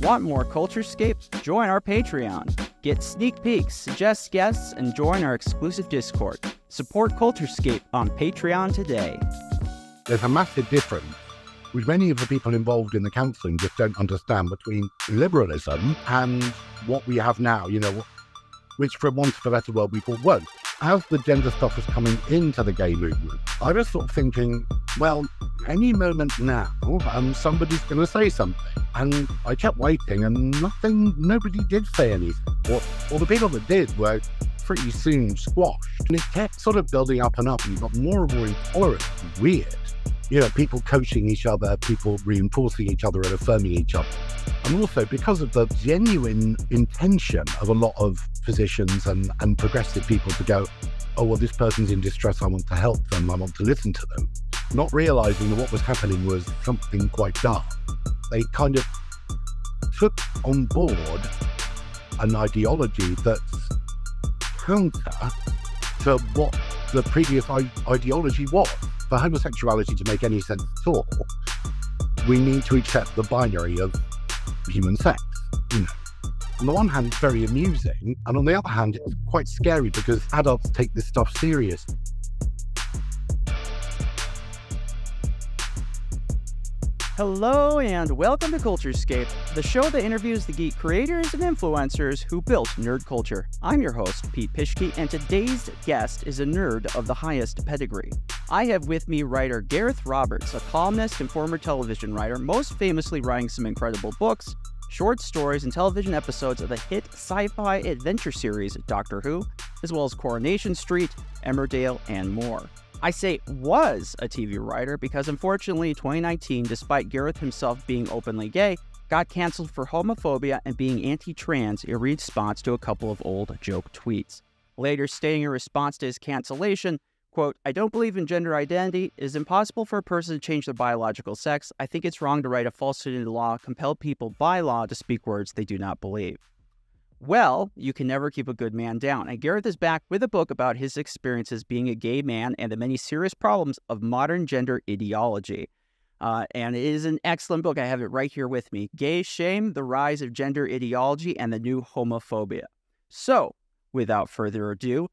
Want more CultureScape? Join our Patreon. Get sneak peeks, suggest guests, and join our exclusive Discord. Support CultureScape on Patreon today. There's a massive difference, which many of the people involved in the counselling just don't understand, between liberalism and what we have now, which, for want of a better word, we call woke. As the gender stuff was coming into the gay movement, I was sort of thinking, well, any moment now, somebody's going to say something. And I kept waiting, and nobody did say anything. Or the people that did were pretty soon squashed. And it kept sort of building up, and you got more and more intolerant and weird. People coaching each other, people reinforcing each other and affirming each other. And also because of the genuine intention of a lot of physicians and progressive people to go, oh, well, this person's in distress, I want to help them, I want to listen to them. Not realizing that what was happening was something quite dark. They kind of took on board an ideology that's counter to what the previous ideology was. For homosexuality to make any sense at all, we need to accept the binary of human sex. On the one hand, it's very amusing, and on the other hand, it's quite scary because adults take this stuff seriously. Hello and welcome to CultureScape, the show that interviews the geek creators and influencers who built nerd culture. I'm your host, Pete Pischke, and today's guest is a nerd of the highest pedigree. I have with me writer Gareth Roberts, a columnist and former television writer, most famously writing some incredible books, short stories, and television episodes of the hit sci-fi adventure series Doctor Who, as well as Coronation Street, Emmerdale, and more. I say was a TV writer because unfortunately 2019, despite Gareth himself being openly gay, got canceled for homophobia and being anti-trans in response to a couple of old joke tweets. Later stating in response to his cancellation, quote, "I don't believe in gender identity. It is impossible for a person to change their biological sex. I think it's wrong to write a falsehood into law, compel people by law to speak words they do not believe." Well, you can never keep a good man down, and Gareth is back with a book about his experiences being a gay man and the many serious problems of modern gender ideology. And it is an excellent book. I have it right here with me. Gay Shame, The Rise of Gender Ideology and the New Homophobia. So, without further ado,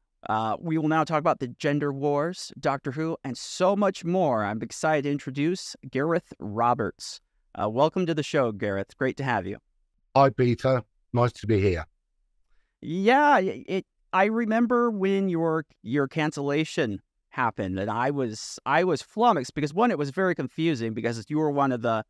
we will now talk about the gender wars, Doctor Who, and so much more. I'm excited to introduce Gareth Roberts. Welcome to the show, Gareth. Great to have you. Hi, Peter. Nice to be here. Yeah, I remember when your cancellation happened, and I was flummoxed because, one, it was very confusing because you were one of the,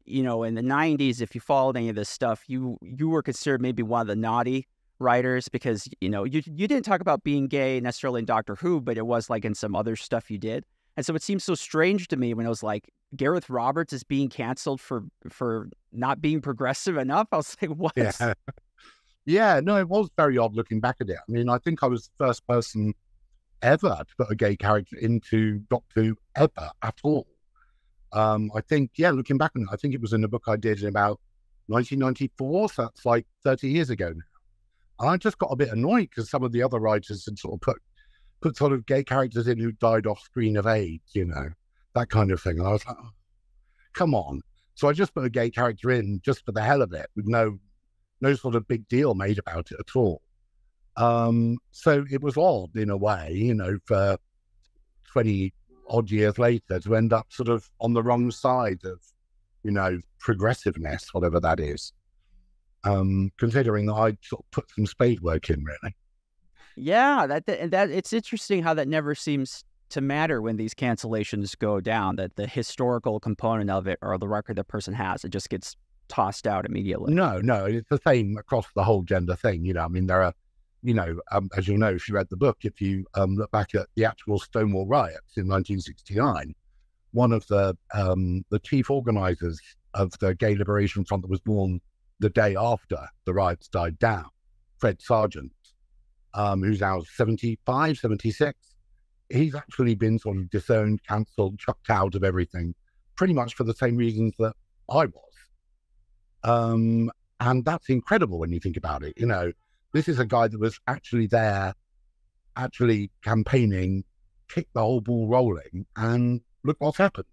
in the 90s, if you followed any of this stuff, you were considered maybe one of the naughty writers because, you didn't talk about being gay necessarily in Doctor Who, but it was like in some other stuff you did. And so it seemed so strange to me when it was like, Gareth Roberts is being canceled for not being progressive enough. I was like, what? Yeah. Yeah, no, it was very odd looking back at it. I mean, I think I was the first person ever to put a gay character into Doctor Who ever at all. I think, looking back on it, I think it was in a book I did in about 1994, so that's like 30 years ago now. And I just got a bit annoyed because some of the other writers had sort of put sort of gay characters in who died off screen of AIDS, that kind of thing. And I was like, oh, come on. So I just put a gay character in just for the hell of it with no sort of big deal made about it at all. So it was odd in a way, for 20 odd years later to end up sort of on the wrong side of, progressiveness, whatever that is. Considering that I sort of put some spade work in, really. Yeah, that it's interesting how that never seems to matter when these cancellations go down, that the historical component of it or the record the person has, it just gets tossed out immediately. No, it's the same across the whole gender thing. I mean, there are, as you'll know, if you read the book, if you look back at the actual Stonewall riots in 1969, one of the chief organizers of the Gay Liberation Front that was born the day after the riots died down, Fred Sargent, who's now 75, 76, he's actually been sort of disowned, cancelled, chucked out of everything, pretty much for the same reasons that I was. And that's incredible when you think about it. This is a guy that was actually there, actually campaigning, kicked the whole ball rolling, and look what's happened.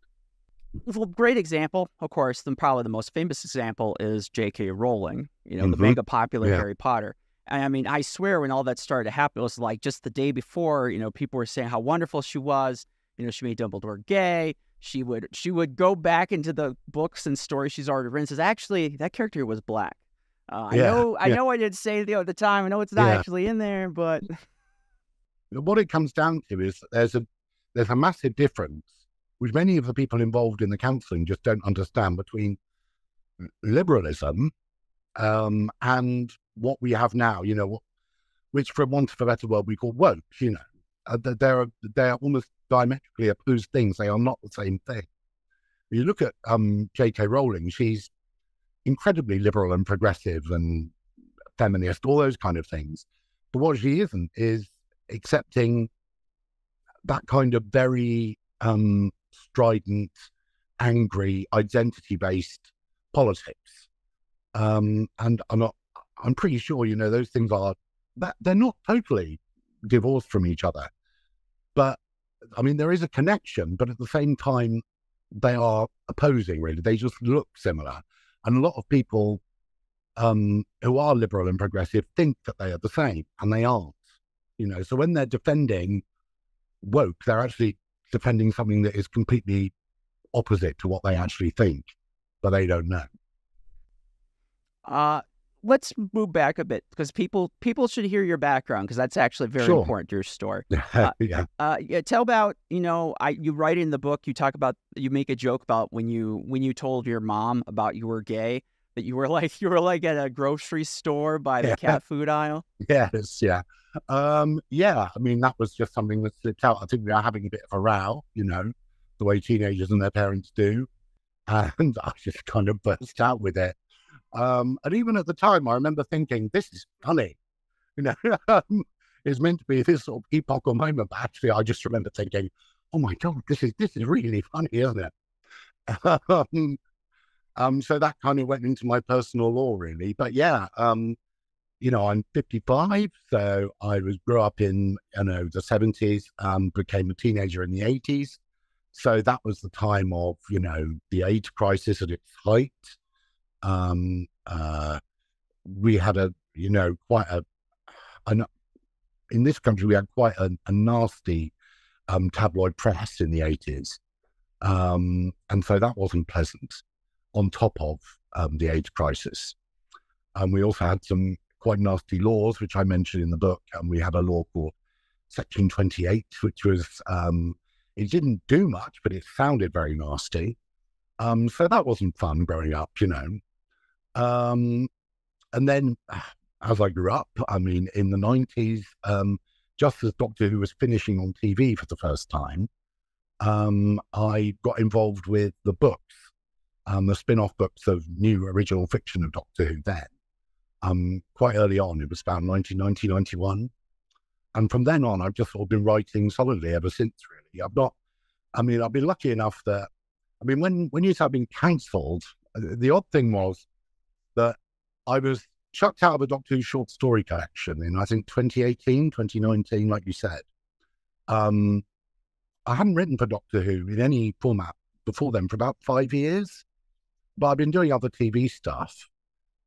Well, great example, of course, then probably the most famous example is J.K. Rowling, the Hmm. mega popular Yeah. Harry Potter. And I mean, I swear when all that started to happen, it was like just the day before, people were saying how wonderful she was. She made Dumbledore gay. She would go back into the books and stories she's already written. Says actually that character was black. I Yeah. know, I Yeah. know, I didn't say it at the time. I know it's not Yeah. actually in there, but What it comes down to is that there's a massive difference, which many of the people involved in the counselling just don't understand, between liberalism and what we have now. Which, for want of a better word, we call woke. They're almost diametrically opposed things. They are not the same thing. You look at J.K. Rowling; she's incredibly liberal and progressive and feminist, all those kind of things. But what she isn't is accepting that kind of very strident, angry, identity-based politics. And I'm pretty sure, those things are, that they're not totally divorced from each other. But I mean, there is a connection, but at the same time, they are opposing, really. They just look similar. And a lot of people who are liberal and progressive think that they are the same, and they aren't. So when they're defending woke, they're actually defending something that is completely opposite to what they actually think, but they don't know. let's move back a bit because people should hear your background because that's actually very Sure. important to your story. Yeah. Yeah, tell about you write in the book, you make a joke about when you told your mom about you were gay, that you were like at a grocery store by the Yeah. cat food aisle. Yes. Yeah. Yeah. I mean, that was just something that slipped out. I think we were having a bit of a row, the way teenagers and their parents do. And I just kind of burst out with it. And even at the time, I remember thinking, this is funny. It's meant to be this sort of epochal moment. But actually, I just remember thinking, oh my God, this is really funny, isn't it? So that kind of went into my personal law, really. But yeah, I'm 55, so I grew up in the 70s, became a teenager in the 80s. So that was the time of the AIDS crisis at its height. We had in this country we had quite a nasty tabloid press in the 80s, and so that wasn't pleasant. On top of the AIDS crisis, and we also had some quite nasty laws, which I mentioned in the book. And we had a law called Section 28, which was it didn't do much, but it sounded very nasty. So that wasn't fun growing up, And then as I grew up, I mean, in the 90s, just as Doctor Who was finishing on TV for the first time, I got involved with the books, the spin-off books of new original fiction of Doctor Who then. Quite early on, it was about 1990, 91. And from then on, I've just sort of been writing solidly ever since, really. I've been lucky enough that, when you start being cancelled, the odd thing was that I was chucked out of a Doctor Who short story collection in, I think, 2018, 2019, like you said. I hadn't written for Doctor Who in any format before then for about 5 years, but I've been doing other TV stuff.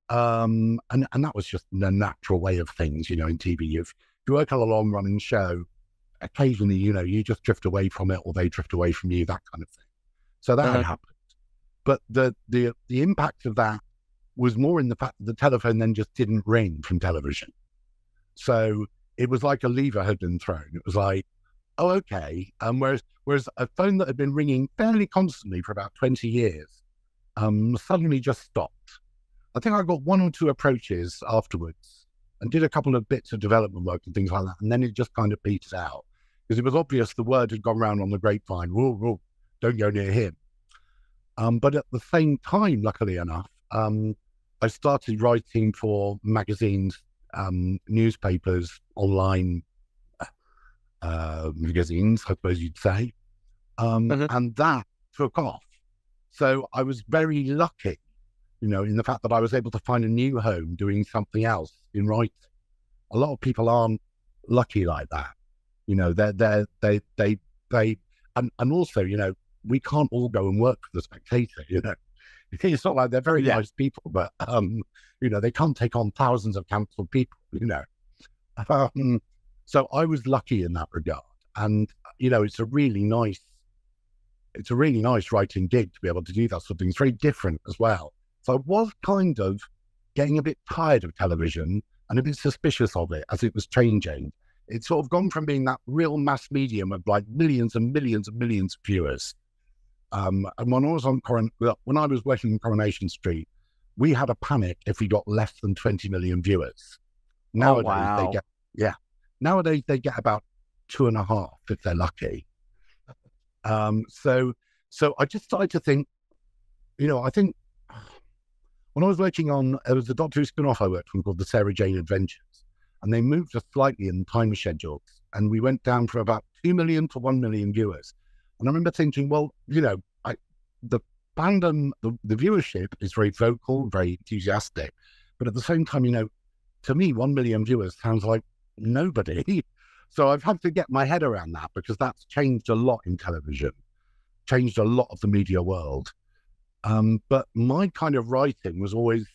And that was just the natural way of things, in TV. If you work on a long running show, occasionally, you just drift away from it, or they drift away from you, that kind of thing. So that had happened. But the impact of that was more in the fact that the telephone then just didn't ring from television. So it was like a lever had been thrown. It was like, oh, okay. Whereas a phone that had been ringing fairly constantly for about 20 years suddenly just stopped. I think I got one or two approaches afterwards and did a couple of bits of development work and things like that. And then it just kind of petered out because it was obvious the word had gone round on the grapevine. Whoa, whoa, don't go near him. But at the same time, luckily enough, I started writing for magazines, newspapers, online magazines, I suppose you'd say. And that took off. So I was very lucky, in the fact that I was able to find a new home doing something else in writing. A lot of people aren't lucky like that. And also, we can't all go and work for the Spectator, you know. It's not like they're very nice people, but, you know, they can't take on thousands of cancelled people, you know. So I was lucky in that regard. And, you know, it's a really nice writing gig to be able to do that sort of thing. It's very different as well. So I was kind of getting a bit tired of television and a bit suspicious of it as it was changing. It's sort of gone from being that real mass medium of like millions and millions and millions of viewers. And when I was working in Coronation Street, we had a panic if we got less than 20 million viewers. Nowadays, nowadays they get about 2.5 if they're lucky. So I just started to think, you know, I think when I was working on, there was a Doctor Who spin-off I worked on called The Sarah Jane Adventures, and they moved us slightly in time schedules, and we went down from about 2 million to 1 million viewers. And I remember thinking, well, you know, the fandom, the viewership is very vocal, very enthusiastic, but at the same time, you know, to me, 1 million viewers sounds like nobody. So I've had to get my head around that, because that's changed a lot in television, changed a lot of the media world. But my kind of writing was always,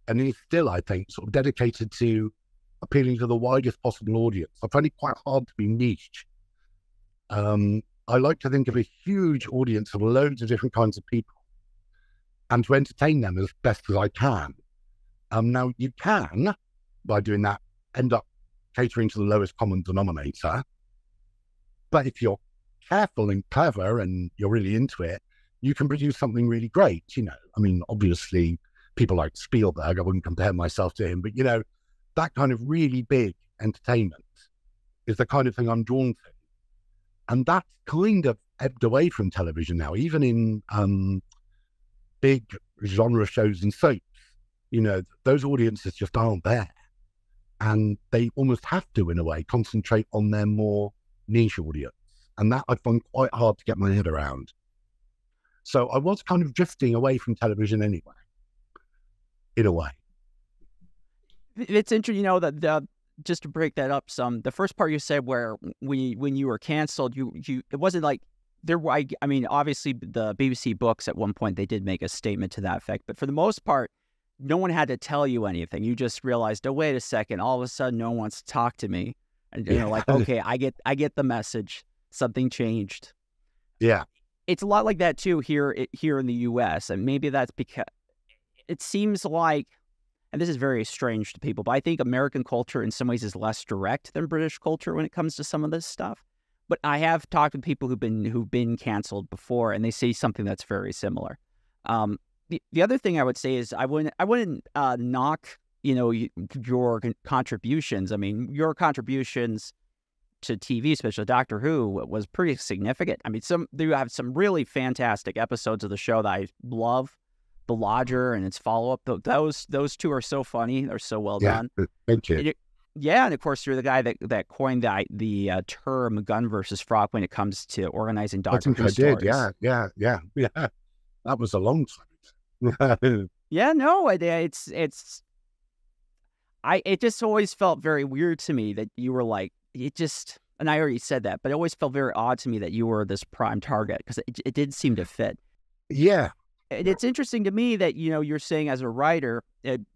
and is still, I think, sort of dedicated to appealing to the widest possible audience. I find it quite hard to be niche. I like to think of a huge audience of loads of different kinds of people and to entertain them as best as I can. Now, you can, by doing that, end up catering to the lowest common denominator. But if you're careful and clever and you're really into it, you can produce something really great, you know. I mean, obviously, people like Spielberg, I wouldn't compare myself to him, but, you know, that kind of really big entertainment is the kind of thing I'm drawn to. And that's kind of ebbed away from television now, even in big genre shows and soaps. You know, those audiences just aren't there. And they almost have to, in a way, concentrate on their more niche audience. And that I find quite hard to get my head around. So I was kind of drifting away from television anyway, in a way. It's interesting, you know, that just to break that up some, the first part you said where when you were canceled, you it wasn't like there were, I mean, obviously the BBC Books at one point, they did make a statement to that effect, but for the most part, no one had to tell you anything. You just realized, oh, wait a second, all of a sudden no one wants to talk to me. And you're like, okay, I get the message. Something changed. Yeah. It's a lot like that too here in the US. And maybe that's because it seems like, and this is very strange to people, but I think American culture in some ways is less direct than British culture when it comes to some of this stuff. But I have talked with people who've been canceled before, and they say something that's very similar. The other thing I would say is I wouldn't knock, you know, your contributions. I mean, your contributions to TV, especially Doctor Who, was pretty significant. I mean, you have some really fantastic episodes of the show that I love. The Lodger and its follow-up, those two are so funny. They're so well done. Thank you. And of course, you're the guy that coined the term "gun versus frog" when it comes to organizing Doctor Who stories. Yeah. That was a long time ago. Yeah, no, it just always felt very weird to me that you were like, and I already said that, but it always felt very odd to me that you were this prime target, because it did seem to fit. Yeah. And it's interesting to me that, you know, you're saying as a writer,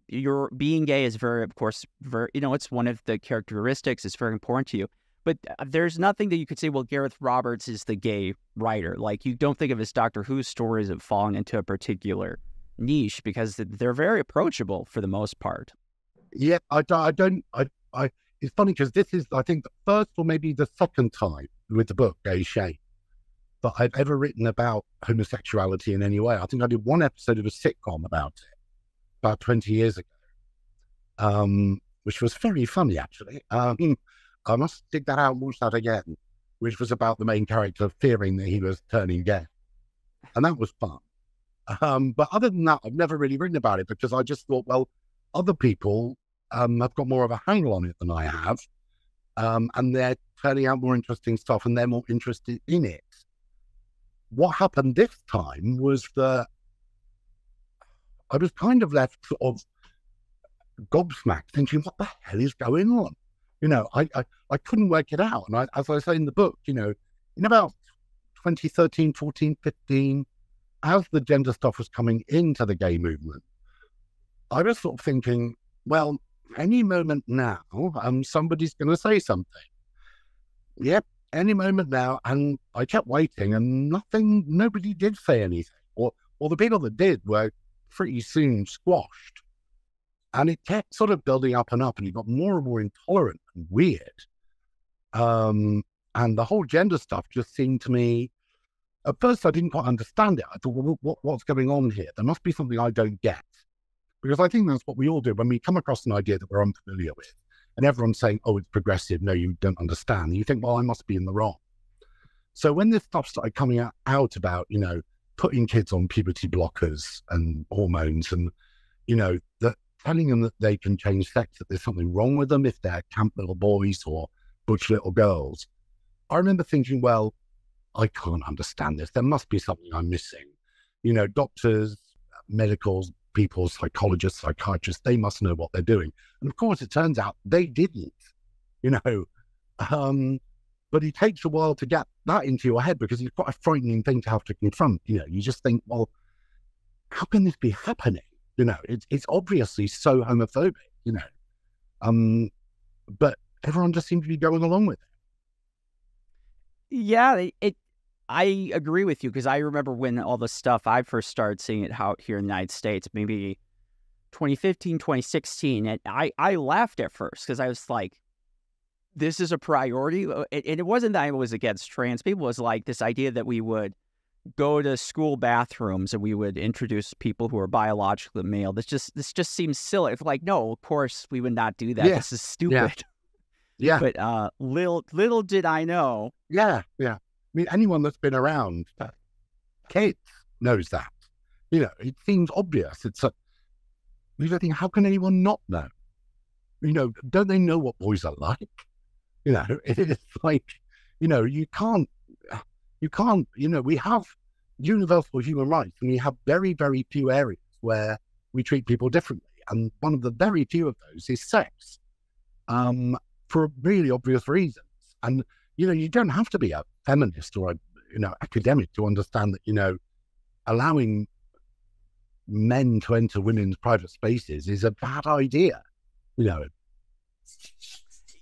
your being gay is of course, you know, it's one of the characteristics. It's very important to you. But there's nothing that you could say, well, Gareth Roberts is the gay writer. Like, you don't think of his Doctor Who stories of falling into a particular niche, because they're very approachable for the most part. Yeah, it's funny because this is, I think, the first or maybe the second time with the book, Gay Shame, that I've ever written about homosexuality in any way. I think I did one episode of a sitcom about it about 20 years ago, which was very funny, actually. I must dig that out and watch that again, which was about the main character fearing that he was turning gay. And that was fun. But other than that, I've never really written about it, because I just thought, well, other people have got more of a handle on it than I have. And they're turning out more interesting stuff, and they're more interested in it. What happened this time was that I was kind of left sort of gobsmacked, thinking, what the hell is going on? You know, I couldn't work it out. And as I say in the book, you know, in about 2013, 14, 15, as the gender stuff was coming into the gay movement, I was sort of thinking, well, any moment now, somebody's going to say something. Yep, any moment now. And I kept waiting and nobody did say anything. Or the people that did were pretty soon squashed. And it kept sort of building up, and it got more and more intolerant and weird. And the whole gender stuff just seemed to me, at first I didn't quite understand it. I thought, well, what's going on here? There must be something I don't get. Because I think that's what we all do when we come across an idea that we're unfamiliar with. And everyone's saying, oh, it's progressive. No, you don't understand. And you think, well, I must be in the wrong. So when this stuff started coming out about, putting kids on puberty blockers and hormones and, that telling them that they can change sex, that there's something wrong with them if they're camp little boys or butch little girls. I remember thinking, well, I can't understand this. There must be something I'm missing. Doctors, medical people, psychologists, psychiatrists, they must know what they're doing. And of course, it turns out they didn't, but it takes a while to get that into your head because it's quite a frightening thing to have to confront. You just think, well, how can this be happening? It's obviously so homophobic, but everyone just seems to be going along with it. Yeah, I agree with you because I remember when all the stuff, I first started seeing it out here in the United States, maybe 2015, 2016. And I laughed at first because I was like, this is a priority. And it wasn't that I was against trans people. It was like this idea that we would go to school bathrooms and we would introduce people who are biologically male. This just seems silly. It's like, no, of course we would not do that. Yeah. This is stupid. Yeah. But little did I know. Yeah. I mean, anyone that's been around kids knows that. It seems obvious. You think, how can anyone not know? Don't they know what boys are like? It's like, you can't, we have universal human rights and we have very, very few areas where we treat people differently. And one of the very few of those is sex, for really obvious reasons. And, you don't have to be a feminist or academic to understand that, allowing men to enter women's private spaces is a bad idea,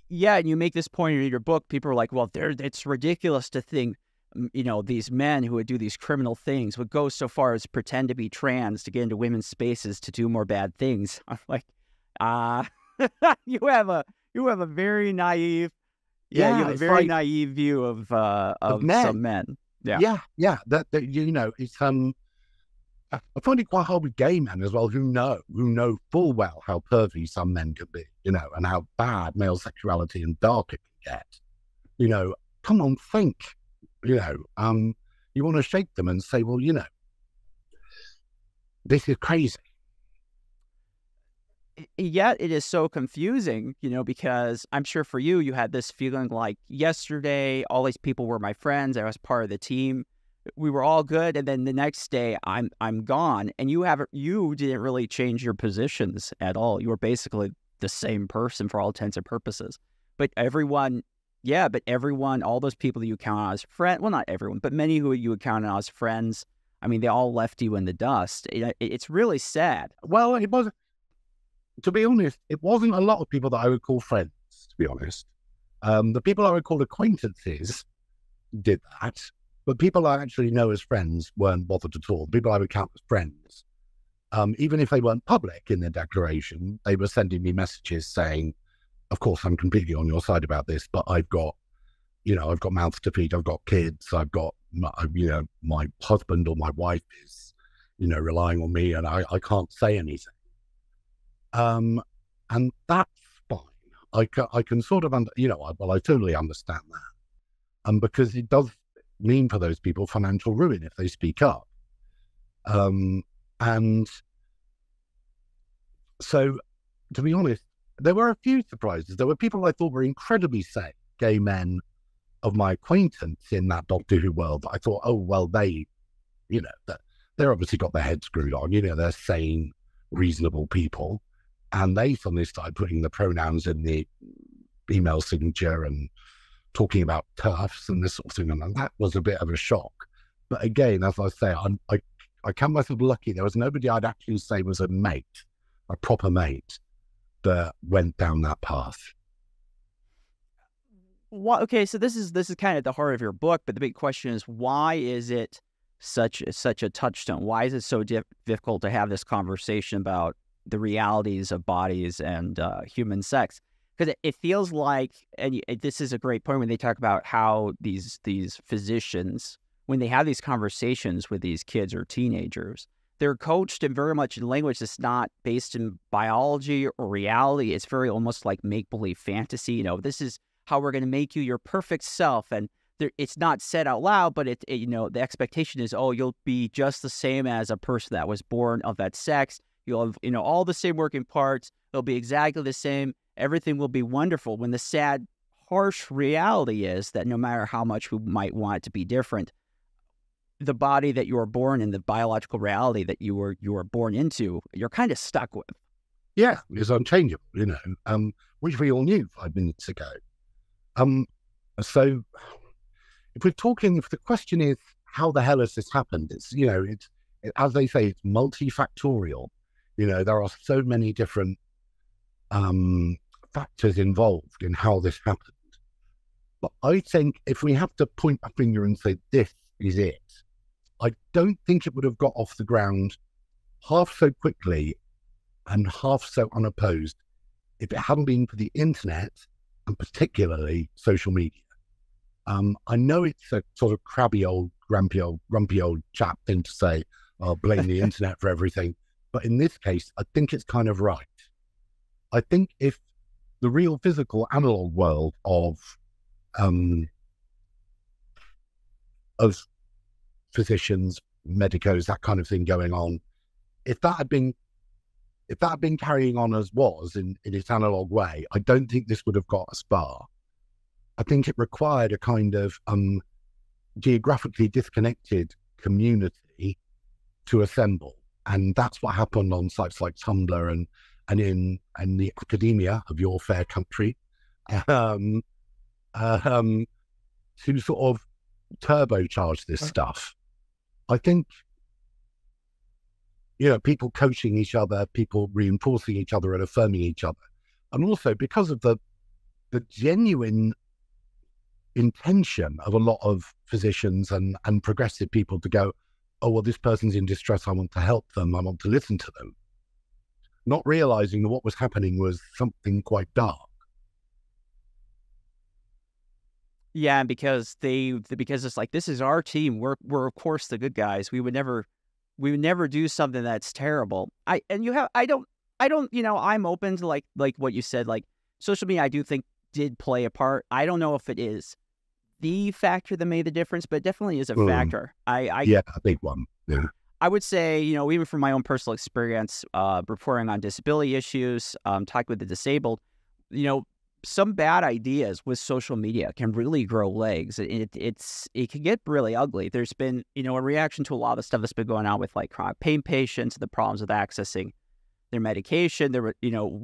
Yeah, and you make this point in your book. People are like, well, it's ridiculous to think, these men who would do these criminal things would go so far as pretend to be trans to get into women's spaces to do more bad things. I'm like, you have a very naive, you have a very naive view of men. Some men. Yeah. That it's I find it quite hard with gay men as well, who know full well how pervy some men can be, and how bad male sexuality and dark it can get. Come on, think. You want to shake them and say, well, this is crazy. Yet it is so confusing, because I'm sure for you, you had this feeling like yesterday, all these people were my friends. I was part of the team. We were all good, and then the next day I'm gone, and you didn't really change your positions at all. You were basically the same person for all intents and purposes. But everyone, all those people that you count on as friends, well, not everyone, but many who you would count on as friends, I mean, they all left you in the dust. It's really sad. Well, it wasn't, to be honest, it wasn't a lot of people that I would call friends, to be honest. The people I would call acquaintances did that. But people I actually know as friends weren't bothered at all. People I would count as friends, even if they weren't public in their declaration, they were sending me messages saying, of course, I'm completely on your side about this, but I've got mouths to feed, I've got kids, I've got, my husband or my wife is, relying on me and I can't say anything. And that's fine. I can sort of, I totally understand that. Because it does mean for those people financial ruin if they speak up. And so, to be honest, there were a few surprises. There were people I thought were incredibly safe, gay men of my acquaintance in that Doctor Who world. I thought, oh, well, they're obviously got their heads screwed on. They're sane, reasonable people. And they suddenly started putting the pronouns in the email signature and talking about turfs and this sort of thing, and that was a bit of a shock. But again, as I say, I count myself lucky. There was nobody I'd actually say was a mate, a proper mate, that went down that path. Okay, so this is kind of the heart of your book, but the big question is, why is it such a touchstone? Why is it so difficult to have this conversation about the realities of bodies and human sex? Because it feels like, and this is a great point when they talk about how these physicians, when they have these conversations with these kids or teenagers, they're coached in very much in language that's not based in biology or reality. It's very almost like make-believe fantasy. You know, this is how we're going to make you your perfect self. And it's not said out loud, but the expectation is, oh, you'll be just the same as a person that was born of that sex. You'll have, all the same working parts. They'll be exactly the same. Everything will be wonderful. When the sad, harsh reality is that no matter how much we might want it to be different, the body that you were born in, the biological reality that you were born into, you're kind of stuck with. Yeah, it's unchangeable, which we all knew 5 minutes ago. So if the question is, how the hell has this happened? It's, as they say, it's multifactorial. There are so many different factors involved in how this happened. But I think if we have to point a finger and say, this is it, I don't think it would have got off the ground half so quickly and half so unopposed if it hadn't been for the internet and particularly social media. I know it's a sort of crabby old, grumpy old chap thing to say, blame the internet for everything. But in this case, I think it's kind of right. I think if the real physical analog world of physicians, medicos, that kind of thing going on, if that had been carrying on as was in its analog way, I don't think this would have got as far. I think it required a kind of geographically disconnected community to assemble. And that's what happened on sites like Tumblr and in the academia of your fair country, to sort of turbocharge this stuff. I think, people coaching each other, people reinforcing each other and affirming each other. And also because of the genuine intention of a lot of physicians and progressive people to go, oh, well, this person's in distress, I want to help them, I want to listen to them. Not realizing that what was happening was something quite dark. Yeah, because it's like, this is our team. We're of course the good guys. We would never do something that's terrible. I'm open to like what you said, like social media, I do think did play a part. I don't know if it is the factor that made the difference, but it definitely is a factor. Yeah, a big one. Yeah. I would say, even from my own personal experience, reporting on disability issues, talking with the disabled, some bad ideas with social media can really grow legs. It can get really ugly. There's been, a reaction to a lot of the stuff that's been going on with like chronic pain patients, the problems with accessing their medication. There were,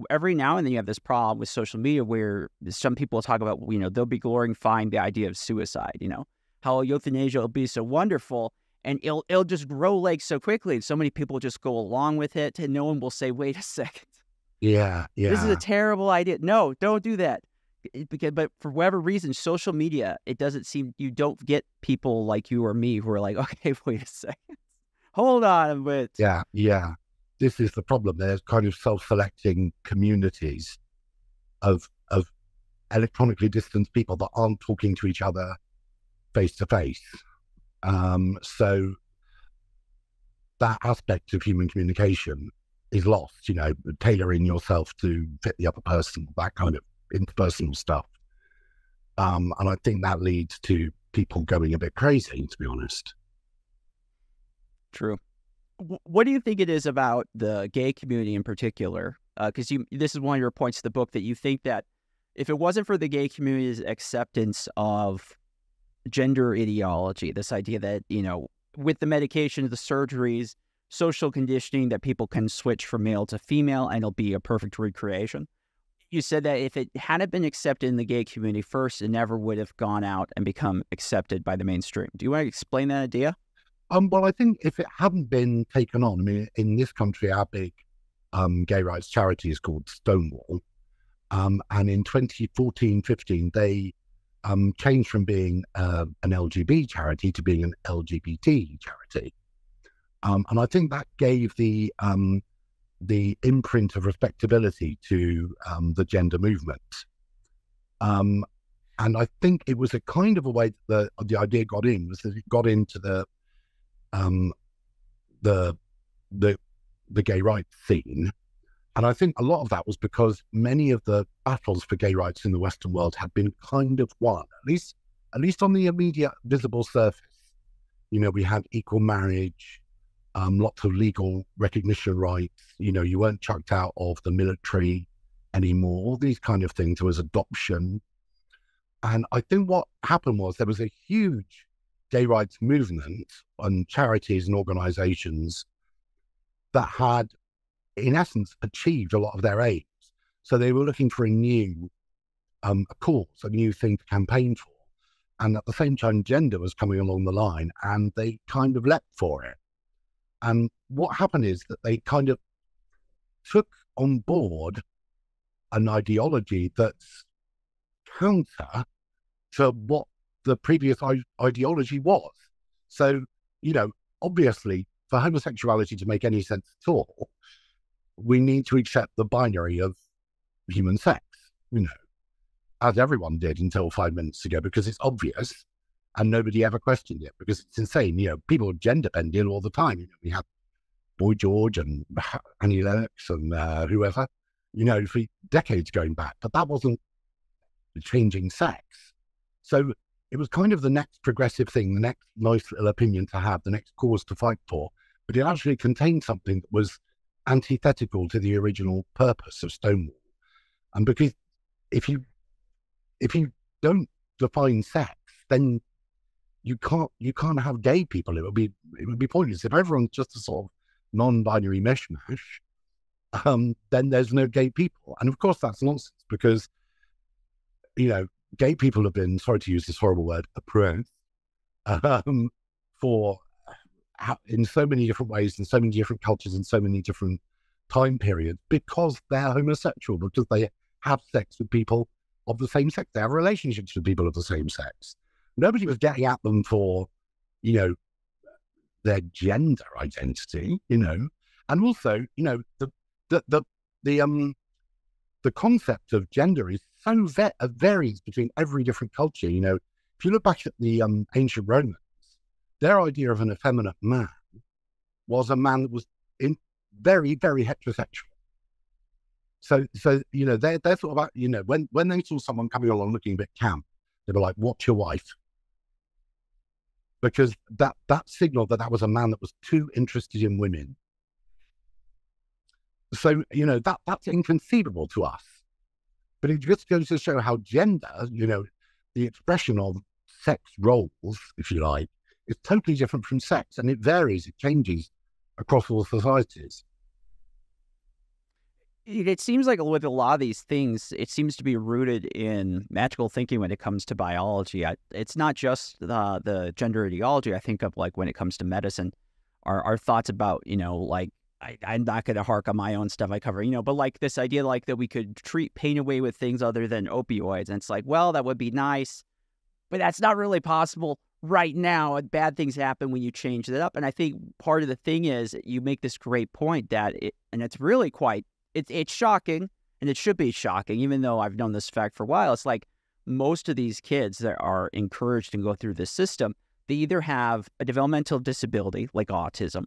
every now and then you have this problem with social media where some people talk about, they'll be glorifying the idea of suicide, how euthanasia will be so wonderful. And it'll just grow legs so quickly. And so many people just go along with it, and no one will say, wait a second. Yeah. This is a terrible idea. No, don't do that. But for whatever reason, social media, it doesn't seem, you don't get people like you or me who are like, okay, wait a second. Hold on a bit. Yeah. This is the problem. There's kind of self-selecting communities of electronically distanced people that aren't talking to each other face to face. So that aspect of human communication is lost, tailoring yourself to fit the other person, that kind of interpersonal stuff. And I think that leads to people going a bit crazy, to be honest. True. What do you think it is about the gay community in particular? Because this is one of your points of the book, that you think that if it wasn't for the gay community's acceptance of gender ideology, this idea that, with the medications, the surgeries, social conditioning, that people can switch from male to female and it'll be a perfect recreation. You said that if it hadn't been accepted in the gay community first, it never would have gone out and become accepted by the mainstream. Do you want to explain that idea? Well, I think if it hadn't been taken on, I mean, in this country, our big gay rights charity is called Stonewall. And in 2014-15, they changed from being an LGBT charity to being an LGBT charity. And I think that gave the imprint of respectability to the gender movement. And I think it was a kind of a way that the idea got in, was that it got into the gay rights scene. And I think a lot of that was because many of the battles for gay rights in the Western world had been kind of won, at least on the immediate visible surface. You know, we had equal marriage, lots of legal recognition rights. You know, you weren't chucked out of the military anymore, all these kind of things. There was adoption. And I think what happened was there was a huge gay rights movement and charities and organizations that had, in essence, achieved a lot of their aims. So they were looking for a new cause, a new thing to campaign for. And at the same time, gender was coming along the line, and they kind of leapt for it. And what happened is that they kind of took on board an ideology that's counter to what the previous ideology was. So, you know, obviously, for homosexuality to make any sense at all, we need to accept the binary of human sex, you know, as everyone did until 5 minutes ago, because it's obvious and nobody ever questioned it, because it's insane. You know, people gender bending all the time. You know, we have Boy George and Annie Lennox and whoever, you know, for decades going back, but that wasn't changing sex. So it was kind of the next progressive thing, the next nice little opinion to have, the next cause to fight for, but it actually contained something that was antithetical to the original purpose of Stonewall. And because if you don't define sex, then you can't have gay people. It would be pointless. If everyone's just a sort of non-binary mishmash, then there's no gay people. And of course that's nonsense, because, you know, gay people have been, sorry to use this horrible word, oppressed for in so many different ways, in so many different cultures, in so many different time periods, because they're homosexual, because they have sex with people of the same sex. They have relationships with people of the same sex. Nobody was getting at them for, you know, their gender identity, you know. And also, you know, the concept of gender is so varies between every different culture. You know, if you look back at the ancient Romans, their idea of an effeminate man was a man that was very, very heterosexual. So you know, they're sort of, you know, when they saw someone coming along looking a bit camp, they were like, "What's your wife?" Because that signaled that was a man that was too interested in women. So, you know, that's inconceivable to us. But it just goes to show how gender, you know, the expression of sex roles, if you like, is totally different from sex, and it varies, it changes across all societies. It seems like with a lot of these things, it seems to be rooted in magical thinking when it comes to biology. It's not just the gender ideology. I think of, like, when it comes to medicine, our thoughts about, you know, like, I'm not going to hark on my own stuff I cover, you know, but like this idea like that we could treat pain away with things other than opioids. And it's like, well, that would be nice, but that's not really possible right now. Bad things happen when you change it up. And I think part of the thing is you make this great point that and it's really quite, it's shocking, and it should be shocking, even though I've known this fact for a while. It's like most of these kids that are encouraged to go through this system, they either have a developmental disability like autism,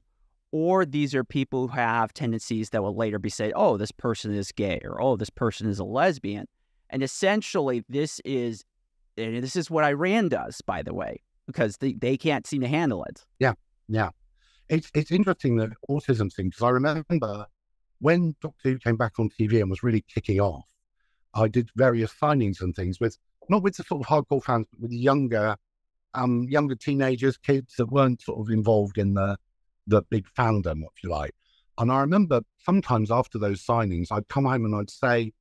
or these are people who have tendencies that will later be said, oh, this person is gay, or oh, this person is a lesbian. And essentially this is what Iran does, by the way, because they can't seem to handle it. Yeah. It's interesting, the autism thing, because I remember when Doctor Who came back on TV and was really kicking off, I did various signings and things not with the sort of hardcore fans, but with younger teenagers, kids that weren't sort of involved in the big fandom, if you like. And I remember sometimes after those signings, I'd come home and I'd say,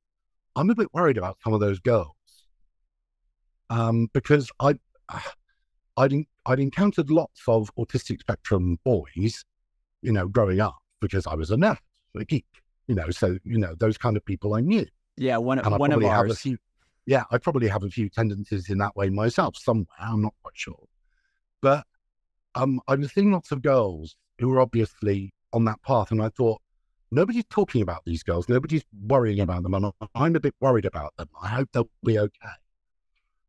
I'm a bit worried about some of those girls, because I'd encountered lots of autistic spectrum boys, growing up, because I was a nerd, a geek, so those kind of people I knew. Yeah, one And I of probably have a ours. few, yeah, I probably have a few tendencies in that way myself somewhere. I'm not quite sure. But I was seeing lots of girls who were obviously on that path. And I thought, nobody's talking about these girls. Nobody's worrying about them. And I'm a bit worried about them. I hope they'll be okay.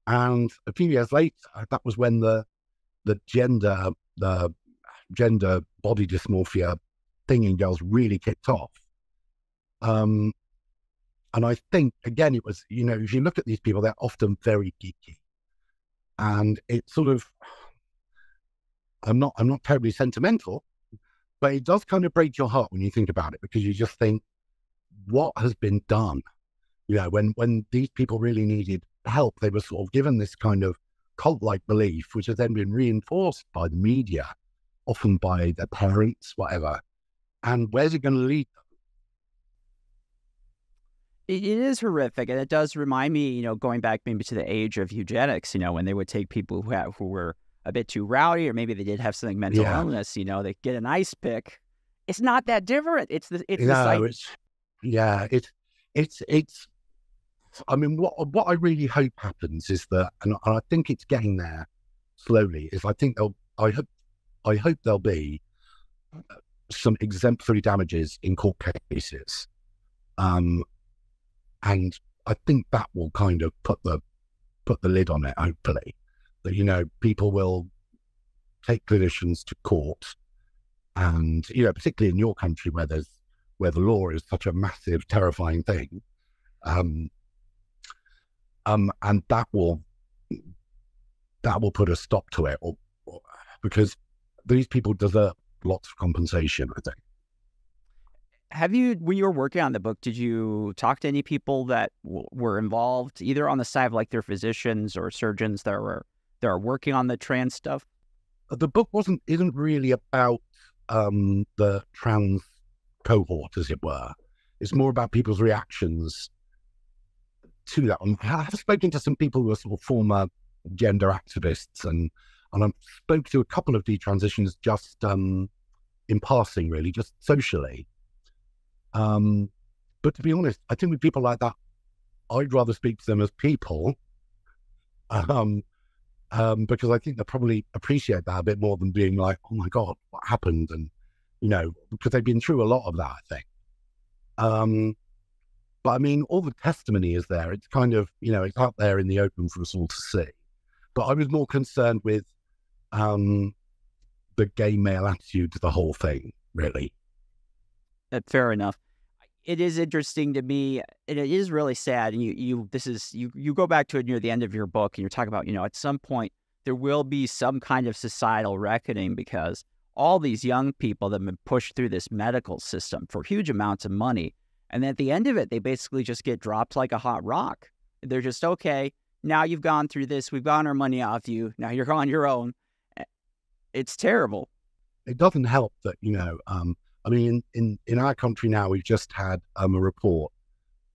And a few years later, that was when the gender body dysmorphia thing in girls really kicked off. And I think, again, it was, if you look at these people, they're often very geeky. And it's sort of, I'm not terribly sentimental, but it does kind of break your heart when you think about it, because you just think, what has been done? When these people really needed help, they were sort of given this kind of cult-like belief, which has then been reinforced by the media, often by their parents, whatever. And where's it going to lead them? It is horrific, and it does remind me, going back maybe to the age of eugenics, when they would take people who were a bit too rowdy, or maybe they did have something mental illness, they get an ice pick. It's not that different. It's I mean, what I really hope happens is that, and I think it's getting there slowly, is I hope there'll be some exemplary damages in court cases. And I think that will kind of put the lid on it, hopefully. That, people will take clinicians to court, and, particularly in your country where the law is such a massive, terrifying thing. And that will put a stop to it, or because these people deserve lots of compensation, I think. When you were working on the book, did you talk to any people that were involved, either on the side of like their physicians or surgeons that are working on the trans stuff? The book isn't really about the trans cohort, as it were. It's more about people's reactions to that. I've spoken to some people who are sort of former gender activists, and I've spoken to a couple of detransitions just in passing, really, just socially. But to be honest, I think with people like that, I'd rather speak to them as people, because I think they probably appreciate that a bit more than being like, oh my God, what happened? And, because they've been through a lot of that, I think. But I mean, all the testimony is there. It's kind of, it's out there in the open for us all to see. But I was more concerned with the gay male attitude to the whole thing, really. Fair enough. It is interesting to me, and it is really sad. And you go back to it near the end of your book, and you're talking about, at some point there will be some kind of societal reckoning, because all these young people that have been pushed through this medical system for huge amounts of money, and at the end of it, they basically just get dropped like a hot rock. They're just, okay, now you've gone through this, we've gotten our money off you, now you're on your own. It's terrible. It doesn't help that, I mean, in our country now, we've just had a report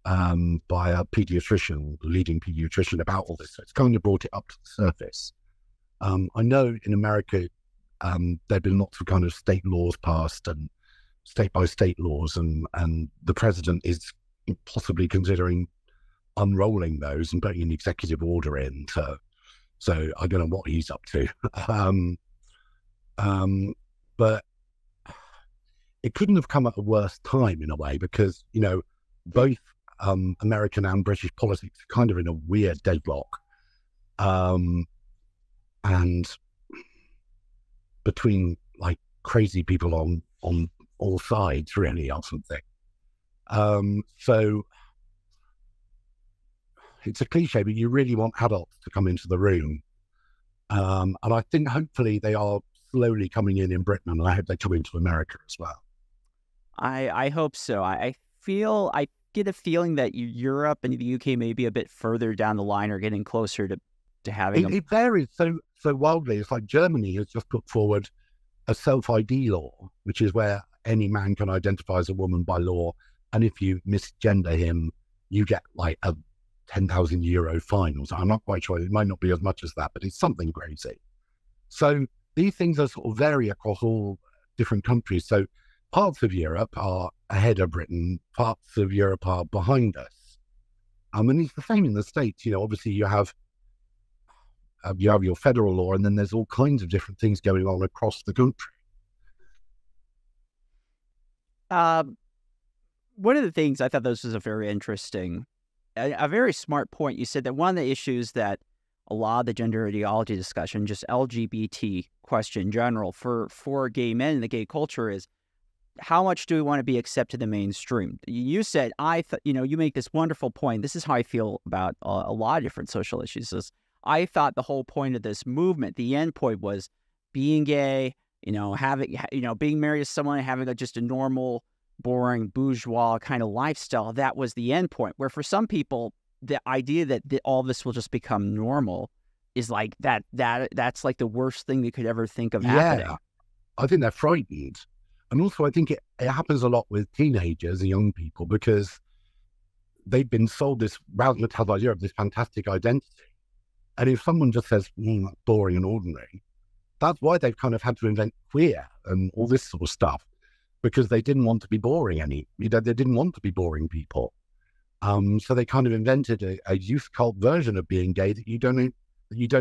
by a leading pediatrician about all this. So it's kind of brought it up to the surface. I know in America, there have been lots of kind of state laws passed, and state by state laws, and the president is possibly considering unrolling those and putting an executive order in. So I don't know what he's up to. But it couldn't have come at a worse time in a way, because, both American and British politics are kind of in a weird deadlock. And between like crazy people on all sides, really, or something. So it's a cliche, but you really want adults to come into the room. And I think hopefully they are slowly coming in Britain, and I hope they come into America as well. I hope so. I get a feeling that Europe and the UK may be a bit further down the line, or getting closer to having it varies so wildly. It's like Germany has just put forward a self-ID law, which is where any man can identify as a woman by law, and if you misgender him, you get like a €10,000 fine or something. I'm not quite sure. It might not be as much as that, but it's something crazy. So these things are sort of vary across all different countries. So parts of Europe are ahead of Britain, parts of Europe are behind us. And it's the same in the States. Obviously you have your federal law, and then there's all kinds of different things going on across the country. One of the things I thought this was a very interesting, a very smart point. You said that one of the issues that a lot of the gender ideology discussion, just LGBT question in general for gay men in the gay culture is, how much do we want to be accepted in the mainstream? You said, you make this wonderful point. This is how I feel about a lot of different social issues. Is I thought the whole point of this movement, the end point was being gay, being married to someone, having just a normal, boring, bourgeois kind of lifestyle. That was the end point. Where for some people, the idea that all this will just become normal is like that's like the worst thing they could ever think of happening. Yeah, I think they're frightened. And also I think it happens a lot with teenagers and young people, because they've been sold this razzmatazz idea of this fantastic identity. And if someone just says, that's boring and ordinary, that's why they've kind of had to invent queer and all this sort of stuff, because they didn't want to be boring they didn't want to be boring people. So they kind of invented a youth cult version of being gay that you don't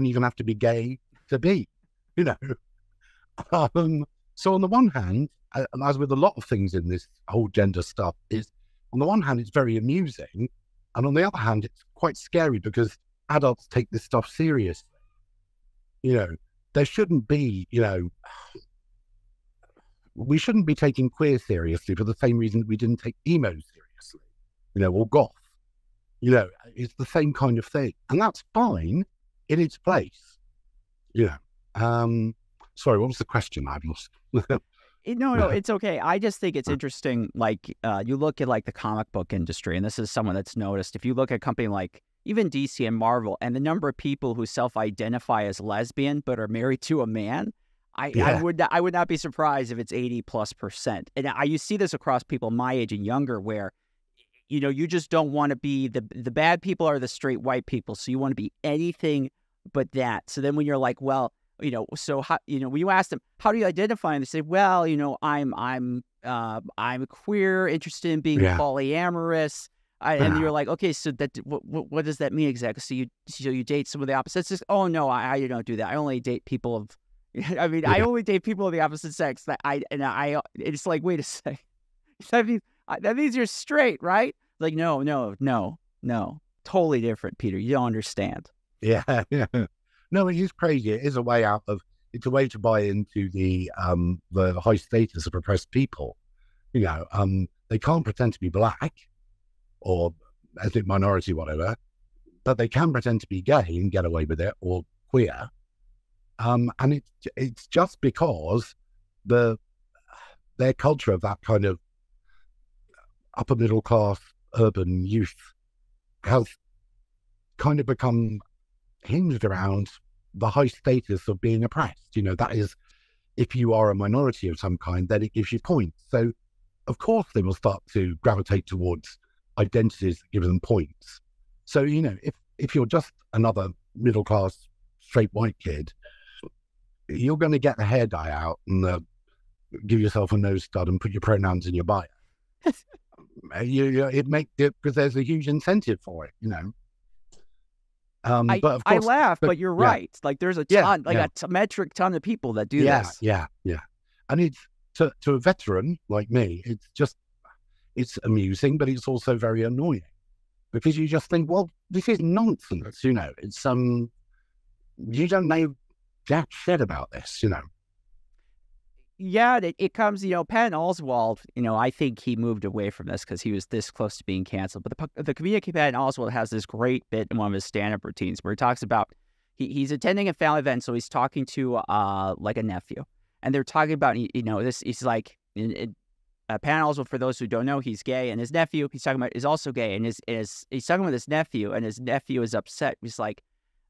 even have to be gay to be, So on the one hand, and as with a lot of things in this whole gender stuff, is on the one hand, it's very amusing. And on the other hand, it's quite scary because adults take this stuff seriously. There shouldn't be, we shouldn't be taking queer seriously for the same reason that we didn't take emo seriously, or goth. It's the same kind of thing. And that's fine in its place. Sorry, what was the question? I've lost. No, it's okay. I just think it's interesting. Like, you look at like the comic book industry, and this is someone that's noticed. If you look at a company like even DC and Marvel, and the number of people who self-identify as lesbian but are married to a man, I would not be surprised if it's 80+%. And you see this across people my age and younger, where you just don't want to be the bad people are the straight white people, so you want to be anything but that. So then when you're like, well, so how, when you ask them, how do you identify? And they say, well, I'm queer, interested in being polyamorous. And you're like, okay, so that what does that mean exactly? So you date some of the opposites? Just, oh no, I don't do that. I only date people of, I only date people of the opposite sex. It's like, wait a second, that means you're straight, right? Like, no, totally different, Peter. You don't understand. Yeah. No, it is crazy. It is a way out of. It's a way to buy into the high status of oppressed people. They can't pretend to be black or ethnic minority, whatever, but they can pretend to be gay and get away with it, or queer. And it's just because their culture of that kind of upper middle class urban youth has kind of become hinged around the high status of being oppressed. That is, if you are a minority of some kind, then it gives you points. So of course they will start to gravitate towards identities that give them points. So, if you're just another middle class straight white kid, you're going to get the hair dye out and give yourself a nose stud and put your pronouns in your bio. Because there's a huge incentive for it, But of course, I laugh, but you're right. Like, there's a ton, a metric ton of people that do this. Yeah. And it's to a veteran like me, it's amusing, but it's also very annoying, because you just think, well, this is nonsense. It's you don't know jack shit about this. Yeah, it comes, Patton Oswalt, I think he moved away from this because he was this close to being canceled. But the comedian Patton Oswalt has this great bit in one of his stand-up routines where he talks about, he's attending a family event, so he's talking to like a nephew. And they're talking about, this, he's like, Patton Oswalt, for those who don't know, he's gay. And his nephew, he's talking about, is also gay. And he's talking with his nephew, and his nephew is upset. He's like,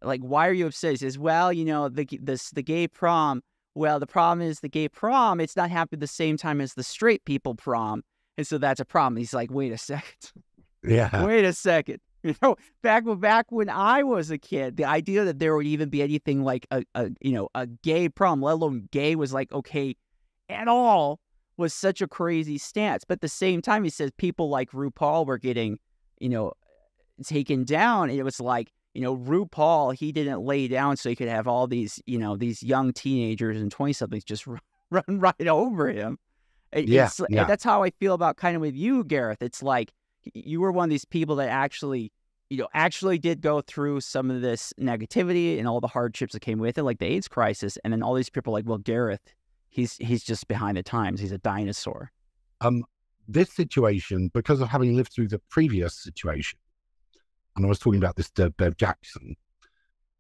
why are you upset? He says, well, the gay prom. Well, the problem is the gay prom, it's not happening at the same time as the straight people prom. And so that's a problem. He's like, wait a second. Yeah. Wait a second. Back when I was a kid, the idea that there would even be anything like a gay problem, let alone gay, was like okay at all, was such a crazy stance. But at the same time, he says people like RuPaul were getting, you know, taken down. And it was like, RuPaul, he didn't lay down so he could have all these, these young teenagers and 20 somethings just run right over him. Yeah. It's Yeah. that's how I feel about kind of with you, Gareth. It's like you were one of these people that actually, actually did go through some of this negativity and all the hardships that came with it, like the AIDS crisis. And then all these people are like, well, Gareth, he's just behind the times. He's a dinosaur. Um, this situation, because of having lived through the previous situation, and I was talking about this to Bev Jackson,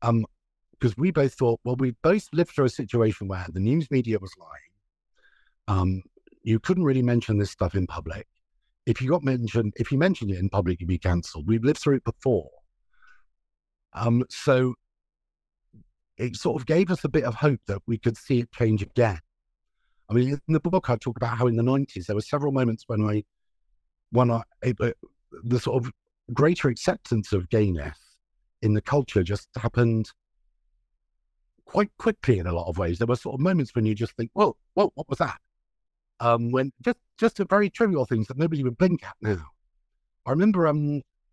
because we both thought, well, we both lived through a situation where the news media was lying. You couldn't really mention this stuff in public. If you mentioned it in public, you'd be cancelled. We've lived through it before. So it sort of gave us a bit of hope that we could see it change again. I mean, in the book, I talk about how in the 90s, there were several moments when the sort of greater acceptance of gayness in the culture just happened quite quickly in a lot of ways. There were sort of moments when you just think, whoa, what was that? When just a very trivial things that nobody would blink at now. I remember, I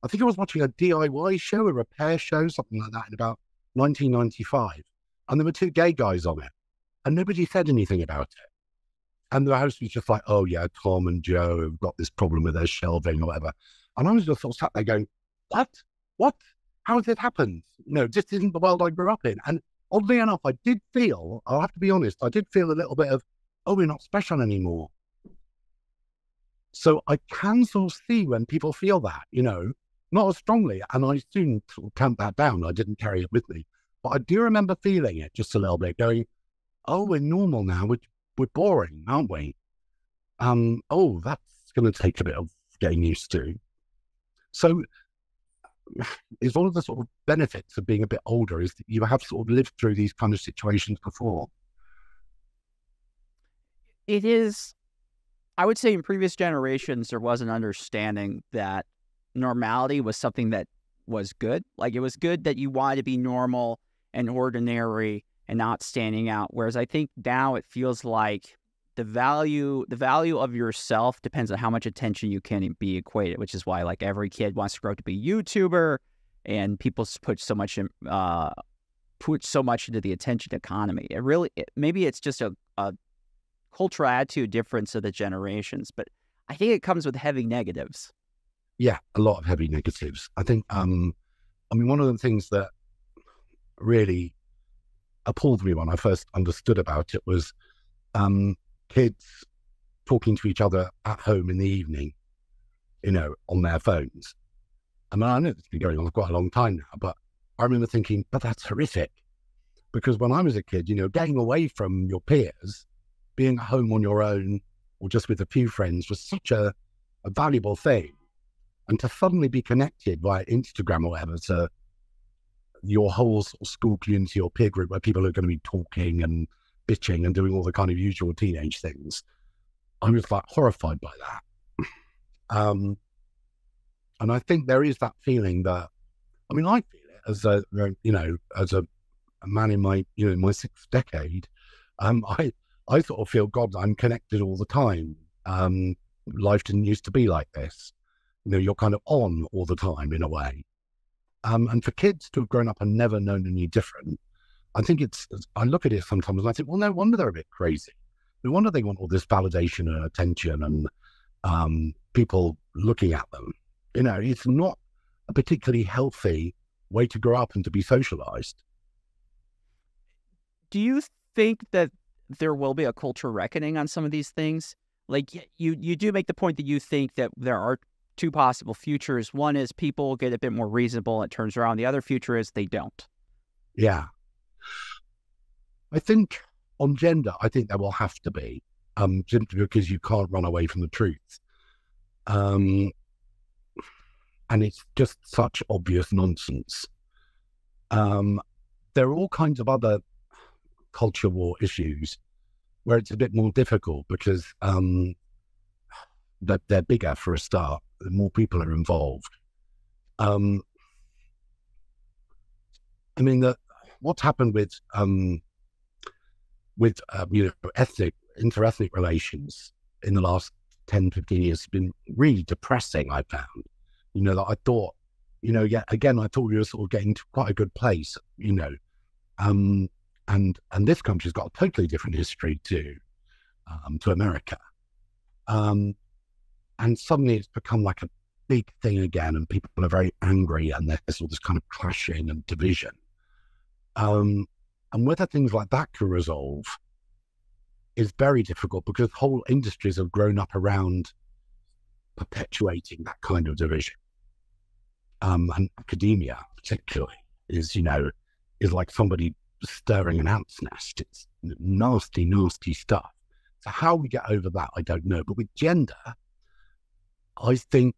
think I was watching a DIY show, a repair show, something like that, in about 1995, and there were two gay guys on it, and nobody said anything about it. And the house was just like, oh yeah, Tom and Joe have got this problem with their shelving or whatever. And I was just sort of sat there going, what? How has it happened? This isn't the world I grew up in. And oddly enough, I'll have to be honest, I did feel a little bit of, oh, we're not special anymore. So I can sort of see when people feel that, not as strongly. And I soon sort of tamped that down. I didn't carry it with me. But I do remember feeling it just a little bit, going, oh, we're normal now. We're boring, aren't we? Oh, that's going to take a bit of getting used to. So it's one of the sort of benefits of being a bit older is that you have sort of lived through these kind of situations before. It is, I would say in previous generations, there was an understanding that normality was something that was good. Like it was good that you wanted to be normal and ordinary and not standing out. Whereas I think now it feels like the value of yourself depends on how much attention you can be equated, which is why like every kid wants to grow up to be a YouTuber, and people put so much into the attention economy. Maybe it's just a cultural attitude difference of the generations, but I think it comes with heavy negatives. Yeah, a lot of heavy negatives. I think, one of the things that really appalled me when I first understood about it was kids talking to each other at home in the evening, on their phones. I mean, I know it's been going on for quite a long time now, but I remember thinking, but that's horrific. Because when I was a kid, getting away from your peers, being at home on your own or just with a few friends was such a valuable thing. And to suddenly be connected via Instagram or whatever to your whole sort of school community or peer group where people are going to be talking and bitching and doing all the kind of usual teenage things, I was like horrified by that. And I think there is that feeling that, I feel it as a man in my, my sixth decade. I sort of feel, God, I'm connected all the time. Life didn't used to be like this. You're kind of on all the time in a way. And for kids to have grown up and never known any different, I think I look at it sometimes and I think, well, no wonder they're a bit crazy. No wonder they want all this validation and attention and people looking at them. It's not a particularly healthy way to grow up and to be socialized. Do you think that there will be a culture reckoning on some of these things? Like you do make the point that you think that there are two possible futures. One is people get a bit more reasonable and it turns around. The other future is they don't. Yeah. I think on gender, I think there will have to be, simply because you can't run away from the truth. And it's just such obvious nonsense. There are all kinds of other culture war issues where it's a bit more difficult because they're bigger for a start. the more people are involved. I mean, what's happened with interethnic relations in the last 10, 15 years has been really depressing, I found. That I thought, again, I thought we were sort of getting to quite a good place, and this country's got a totally different history to America. And suddenly it's become like a big thing again, and people are very angry, and there's all this kind of clashing and division. And whether things like that can resolve is very difficult, because whole industries have grown up around perpetuating that kind of division. And academia, particularly, is like somebody stirring an ant's nest. It's nasty, nasty stuff. So how we get over that, I don't know. But with gender, I think,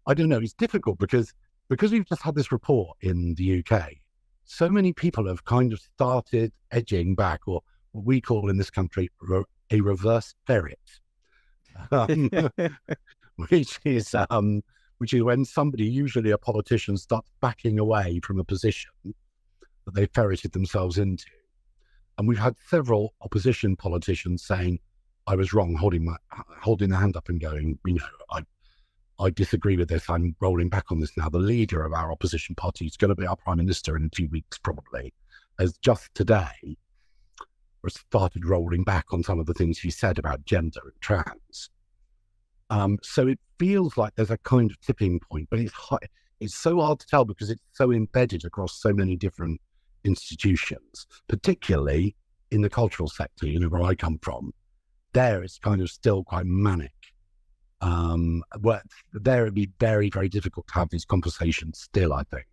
I don't know, it's difficult because we've just had this report in the UK. So many people have kind of started edging back, or what we call in this country a reverse ferret, which is when somebody, usually a politician, starts backing away from a position that they ferreted themselves into. And we've had several opposition politicians saying, I was wrong, holding the hand up and going, I disagree with this, I'm rolling back on this now. The leader of our opposition party is going to be our prime minister in a few weeks, probably, has just today started rolling back on some of the things he said about gender and trans. So it feels like there's a kind of tipping point, but it's so hard to tell because it's so embedded across so many different institutions, particularly in the cultural sector, where I come from. There it's kind of still quite manic. There it'd be very, very difficult to have these conversations still, I think.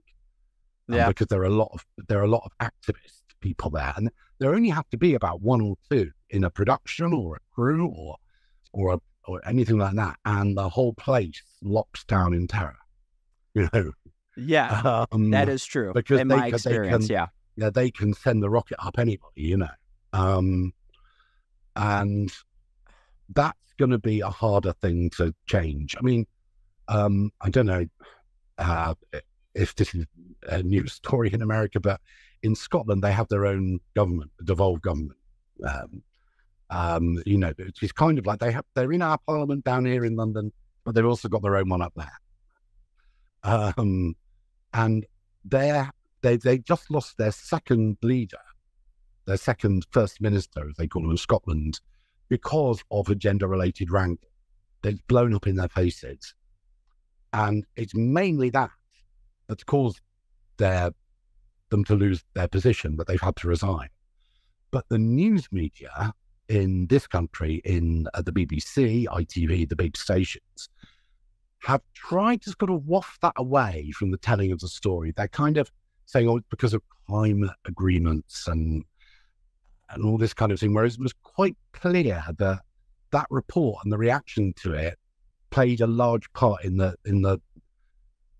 Because there are a lot of activist people there, and there only have to be about one or two in a production or a crew or anything like that, and the whole place locks down in terror. Yeah, that is true. Because in my experience, they can send the rocket up anybody, and that's going to be a harder thing to change. I mean, I don't know if this is a new story in America, but in Scotland they have their own government, a devolved government. It's kind of like they're in our parliament down here in London, but they've also got their own one up there. And they just lost their second leader, their second first minister, as they call him in Scotland, because of a gender-related wrangle. They've blown up in their faces. And it's mainly that's caused them to lose their position, that they've had to resign. But the news media in this country, in the BBC, ITV, the big stations, have tried to sort of waft that away from the telling of the story. They're kind of saying, it's because of climate agreements and all this kind of thing, whereas it was quite clear that that report and the reaction to it played a large part in the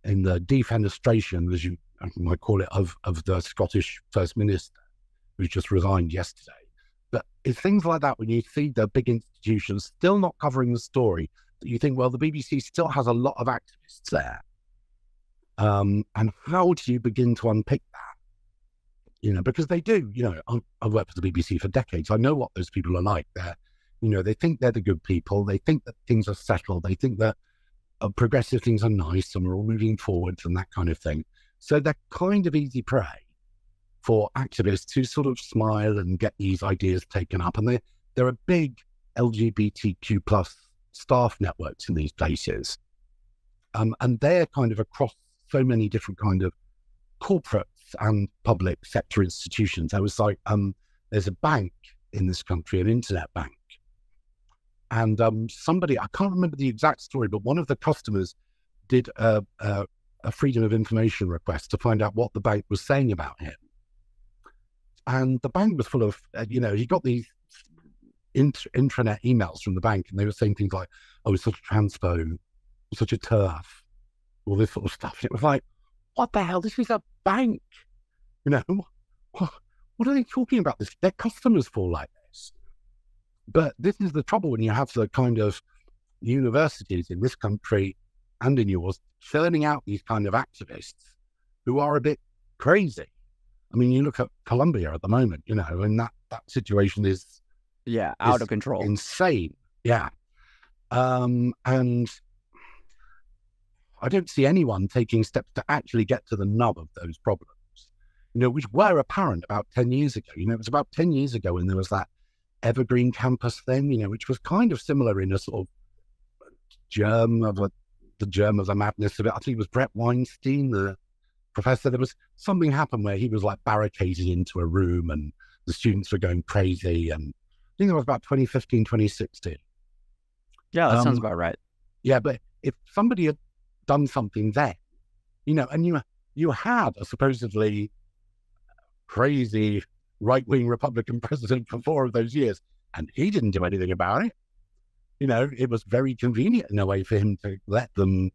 defenestration, as you might call it, of the Scottish First Minister, who's just resigned yesterday. But it's things like that, when you see the big institutions still not covering the story, that you think, well, the BBC still has a lot of activists there. And how do you begin to unpick that? Because they do, I've worked for the BBC for decades. I know what those people are like. They think they're the good people. They think that things are settled. They think that progressive things are nice and we're all moving forwards and that kind of thing. So they're kind of easy prey for activists who sort of smile and get these ideas taken up. And there are big LGBTQ plus staff networks in these places. And they're kind of across so many different kind of corporates and public sector institutions. I was like, there's a bank in this country, an internet bank. And somebody, I can't remember the exact story, but one of the customers did a freedom of information request to find out what the bank was saying about him. And the bank was full of, he got these intranet emails from the bank, and they were saying things like, oh, he's such a transphobe, such a TERF, all this sort of stuff. And it was like, what the hell? This is a bank. What are they talking about? Their customers fall like this. But this is the trouble when you have the kind of universities in this country and in yours churning out these kind of activists who are a bit crazy. I mean, you look at Colombia at the moment, you know, and that situation is out of control, insane. Yeah. And I don't see anyone taking steps to actually get to the nub of those problems, you know, which were apparent about 10 years ago. You know, it was about 10 years ago when there was that Evergreen campus thing, you know, which was kind of similar in a sort of the germ of the madness of it. I think it was Brett Weinstein, the professor. There was something happened where he was like barricaded into a room and the students were going crazy. And I think it was about 2015, 2016. Yeah, that sounds about right. Yeah, but if somebody had done something then, you know, and you had a supposedly crazy right-wing Republican president for 4 of those years, and he didn't do anything about it. You know, it was very convenient in a way for him to let them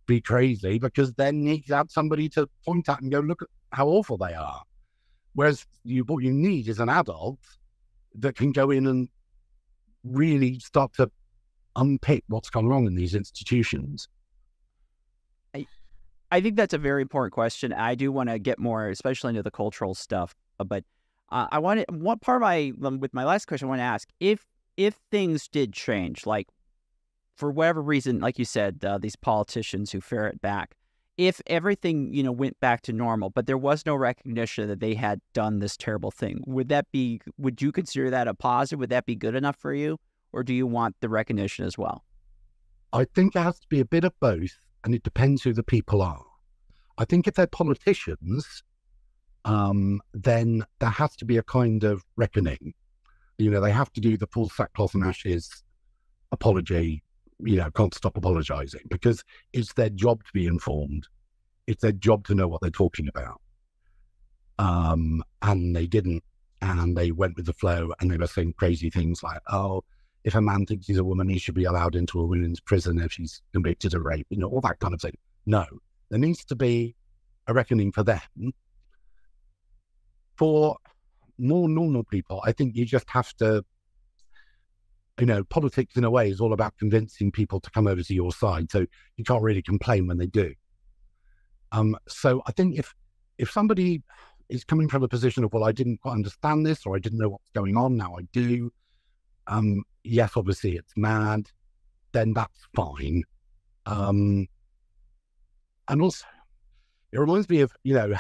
be crazy, because then he had somebody to point at and go, look at how awful they are. Whereas what you need is an adult that can go in and really start to unpick what's gone wrong in these institutions. I think that's a very important question. I do want to get more, especially into the cultural stuff. But what part of with my last question, I want to ask, if things did change, like for whatever reason, like you said, these politicians who ferret back, if everything, you know, went back to normal, but there was no recognition that they had done this terrible thing, would you consider that a positive? Would that be good enough for you? Or do you want the recognition as well? I think it has to be a bit of both, and it depends who the people are. I think if they're politicians, then there has to be a kind of reckoning. You know, they have to do the full sackcloth and ashes apology, you know, can't stop apologizing, because it's their job to be informed. It's their job to know what they're talking about. And they didn't, and they went with the flow, and they were saying crazy things like, oh, if a man thinks he's a woman, he should be allowed into a women's prison if she's convicted of rape, you know, all that kind of thing. No, there needs to be a reckoning for them. For more normal people, I think you just have to, you know, politics in a way is all about convincing people to come over to your side. So you can't really complain when they do. So I think if somebody is coming from a position of, well, I didn't quite understand this, or I didn't know what's going on, now I do. Yes, obviously it's mad, then that's fine. And also, it reminds me of, you know,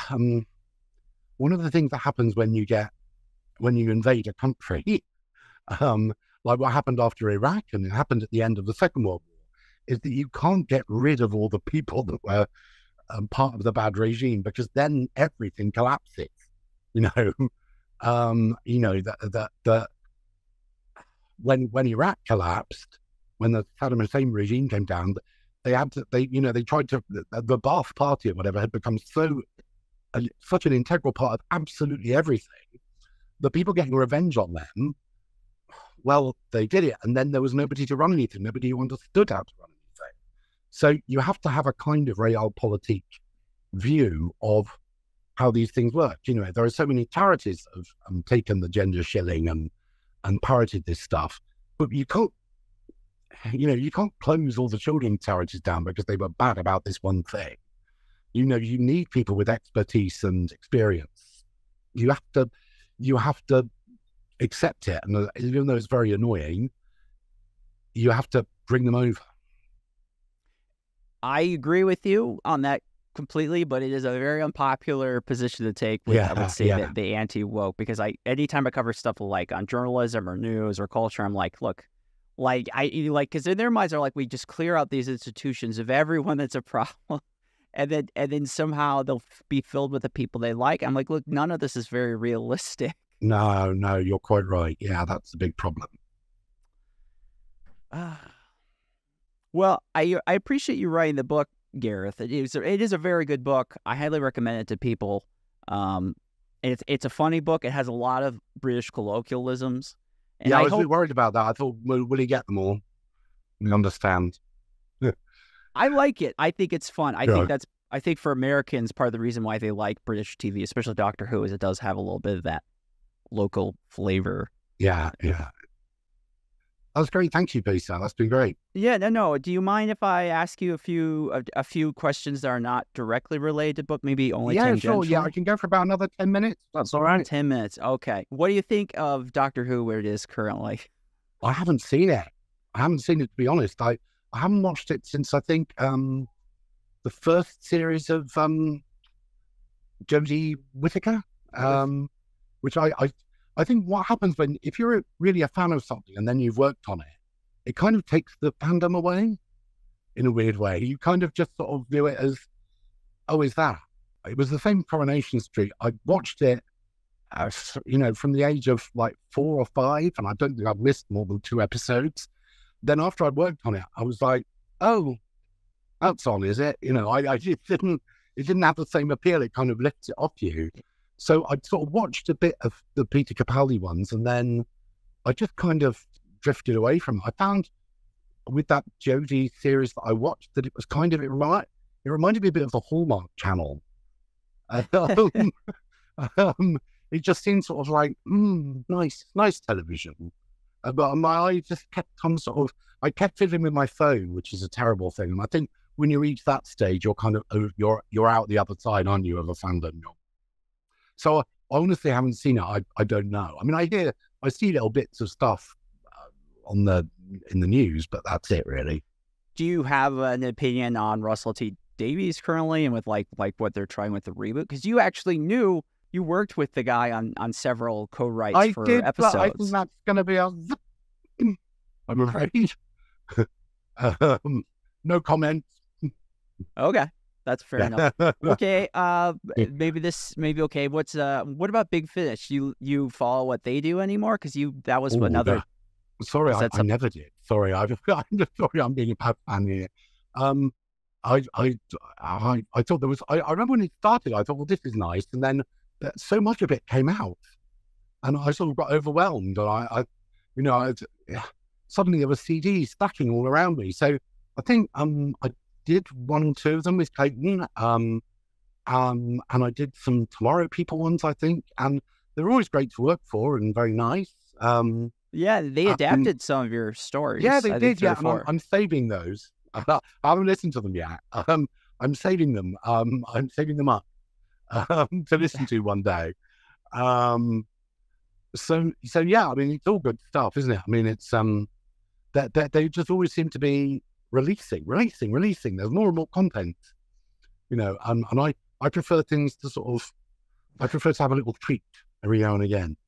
one of the things that happens when you invade a country, like what happened after Iraq, and it happened at the end of the Second World War, is that you can't get rid of all the people that were part of the bad regime, because then everything collapses. You know, when Iraq collapsed, when the Saddam Hussein regime came down, they tried to, the Ba'ath Party or whatever had become such an integral part of absolutely everything. The people getting revenge on them, well, they did it, and then there was nobody to run anything, nobody who understood how to run anything. So you have to have a kind of realpolitik view of how these things work. You know, there are so many charities that have taken the gender shilling and parroted this stuff, but you can't close all the children's charities down because they were bad about this one thing. You know, you need people with expertise and experience. You have to accept it, and even though it's very annoying, you have to bring them over. I agree with you on that completely, but it is a very unpopular position to take with, I would say, the anti-woke, because anytime I cover stuff like on journalism or news or culture, I'm like, look, because in their minds are like, we just clear out these institutions of everyone that's a problem, and then somehow they'll be filled with the people they like. I'm like, look, none of this is very realistic. No, you're quite right. Yeah, that's a big problem. Well, I appreciate you writing the book, Gareth. It is a very good book. I highly recommend it to people. It's a funny book. It has a lot of British colloquialisms. And I was a bit worried about that. I thought, will he get them all? We understand. I like it. I think it's fun. I think for Americans, part of the reason why they like British TV, especially Doctor Who, is it does have a little bit of that local flavor. Yeah. That's great. Thank you, Peter. That's been great. Yeah, no. Do you mind if I ask you a few questions that are not directly related to book, maybe only Yeah, tangential? sure. Yeah, I can go for about another 10 minutes. That's all right. 10 minutes. Okay. What do you think of Doctor Who where it is currently? I haven't seen it. I haven't seen it, to be honest. I haven't watched it since I think the first series of Jodie Whittaker, which I think what happens if you're really a fan of something and then you've worked on it, it kind of takes the fandom away in a weird way. You kind of just sort of view it as, oh, is that? It was the same Coronation Street. I watched it, from the age of like 4 or 5, and I don't think I've missed more than 2 episodes. Then after I'd worked on it, I was like, oh, that's on, is it? I just it didn't have the same appeal. It kind of lifts it off you. So I sort of watched a bit of the Peter Capaldi ones, and then I just kind of drifted away from it. I found with that Jodie series that I watched that it was kind of, it reminded me a bit of the Hallmark Channel. It just seemed sort of like, nice television. But I just kept on I kept fiddling with my phone, which is a terrible thing. And I think when you reach that stage, you're kind of, you're out the other side, aren't you, of a fandom? So I honestly haven't seen it. I don't know. I mean, I see little bits of stuff in the news, but that's it really. Do you have an opinion on Russell T Davies currently and with like what they're trying with the reboot? Because you actually you worked with the guy on several co-writes for episodes. But I think that's going to be I'm afraid. No comment. Okay, that's fair enough. Okay, maybe okay. What about Big Finish? You follow what they do anymore? Because that was another. Sorry, I never did. Sorry, I'm sorry. I'm being a bad fan here. I thought there was. I remember when it started. I thought, well, this is nice, and then so much of it came out, and I sort of got overwhelmed. And suddenly there were CDs stacking all around me. So I think I did 1 or 2 of them with Clayton, and I did some Tomorrow People ones, I think, and they're always great to work for and very nice. Yeah, they adapted some of your stories. Yeah, they did. Yeah, I'm saving those. I haven't listened to them yet. I'm saving them. I'm saving them up to listen to one day. So yeah, I mean, it's all good stuff, isn't it? I mean, it's that they just always seem to be releasing. There's more and more content, and I prefer things to I prefer to have a little treat every now and again.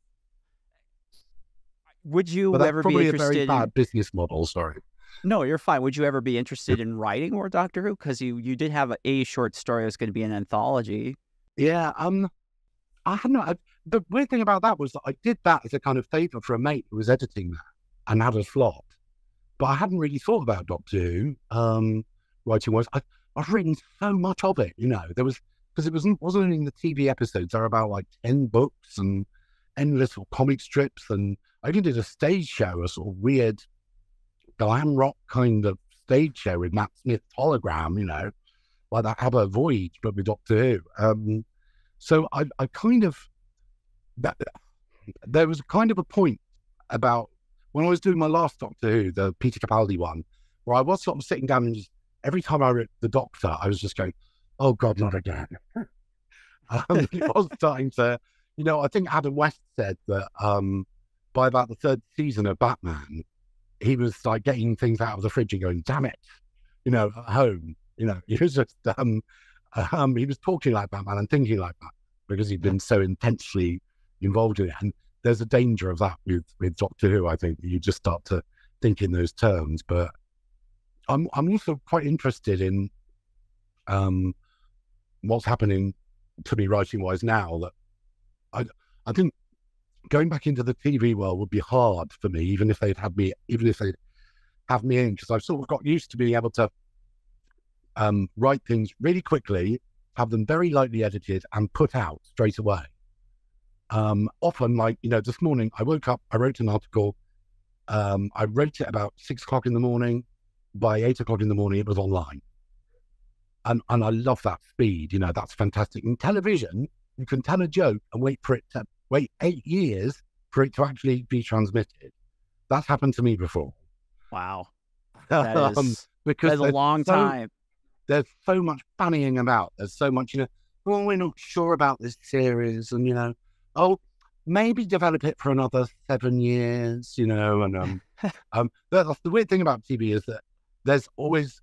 Would you ever be interested? Probably a very bad business model. Sorry. No, you're fine. Would you ever be interested in writing more Doctor Who? Because you did have a short story that's going to be an anthology. Yeah. I don't know. The weird thing about that was that I did that as a kind of favour for a mate who was editing that and had a slot. But I hadn't really thought about Doctor Who writing wise. I've written so much of it, There was, because it wasn't only in the TV episodes. There are about like 10 books and endless comic strips, and I even did a stage show, a sort of weird glam rock kind of stage show with Matt Smith's hologram, like that ABBA Voyage, but with Doctor Who. So I kind of, there was kind of a point about when I was doing my last Doctor Who, the Peter Capaldi one, where I was sort of sitting down and just, every time I wrote the Doctor, I was just going, oh God, not again. It was starting to, I think Adam West said that by about the 3rd season of Batman, he was like getting things out of the fridge and going, damn it, at home. He was just, he was talking like Batman and thinking like Batman because he'd been so intensely involved in it. And there's a danger of that with Doctor Who, I think. You just start to think in those terms. But I'm also quite interested in what's happening to me writing-wise now. That I think going back into the TV world would be hard for me, even if they'd have me in, because I've sort of got used to being able to write things really quickly, have them very lightly edited and put out straight away. Often, like, this morning I woke up, I wrote an article, I wrote it about 6 o'clock in the morning. By 8 o'clock in the morning, it was online. And I love that speed, that's fantastic. In television, you can tell a joke and wait 8 years for it to actually be transmitted. That's happened to me before. Wow. That is, because that is a long time. There's so much fannying about. There's so much, well, we're not sure about this series, and oh, maybe develop it for another 7 years, and the weird thing about TV is that there's always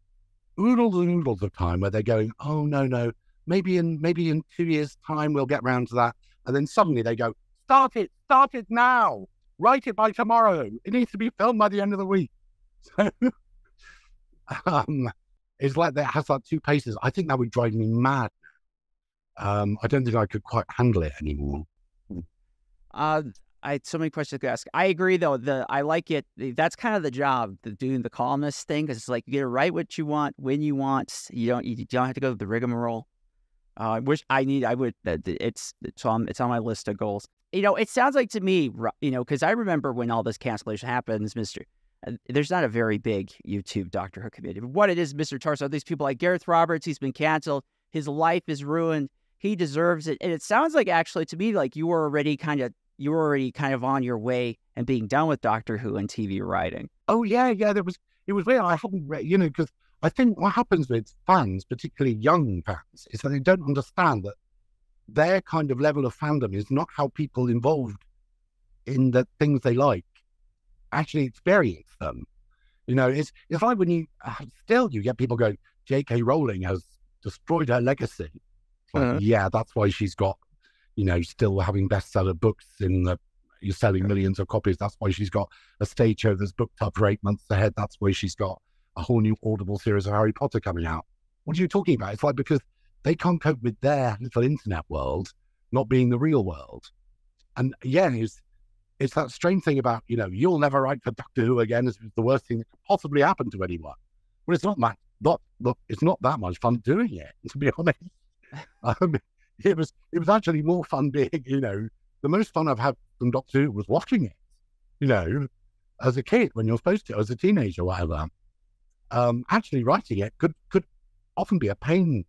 oodles and oodles of time where they're going, oh no, maybe in 2 years' time we'll get round to that, and then suddenly they go, start it now, write it by tomorrow, it needs to be filmed by the end of the week. So it's like that has like two paces. I think that would drive me mad. I don't think I could quite handle it anymore. I had so many questions to ask. I agree, though. I like it. That's kind of the job, doing the columnist thing, because it's like you get to write what you want when you want. You don't have to go through the rigmarole. It's on my list of goals. It sounds like to me, because I remember when all this cancellation happens, there's not a very big YouTube Doctor Who community. What it is, Mr. Tarso, these people like Gareth Roberts, he's been canceled. His life is ruined. He deserves it. And it sounds like actually to me like you were already kind of on your way and being done with Doctor Who and TV writing. Oh yeah. It was weird. I haven't read, because I think what happens with fans, particularly young fans, is that they don't understand that their kind of level of fandom is not how people involved in the things they like actually experience them. It's like when you get people going, J.K. Rowling has destroyed her legacy. Like, yeah, that's why she's got, still having bestseller books you're selling millions of copies. That's why she's got a stage show that's booked up for 8 months ahead. That's why she's got a whole new Audible series of Harry Potter coming out. What are you talking about? It's like because they can't cope with their little internet world not being the real world. And yeah, it's that strange thing about, you'll never write for Doctor Who again. It's the worst thing that could possibly happen to anyone. Well, it's it's not that much fun doing it, to be honest. It was actually more fun being, the most fun I've had from Doctor Who was watching it, as a kid when you're supposed to, as a teenager or whatever. Actually writing it could often be a pain,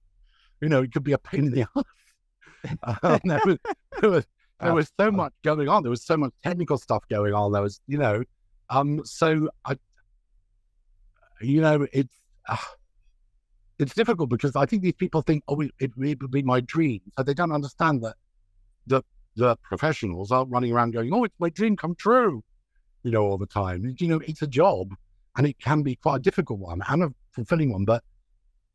it could be a pain in the ass. There was so much going on. There was so much technical stuff going on. There was, so I, it's difficult because I think these people think, oh, it would be my dream. So they don't understand that the professionals are running around going, oh, it's my dream come true, all the time. It's a job and it can be quite a difficult one and a fulfilling one. But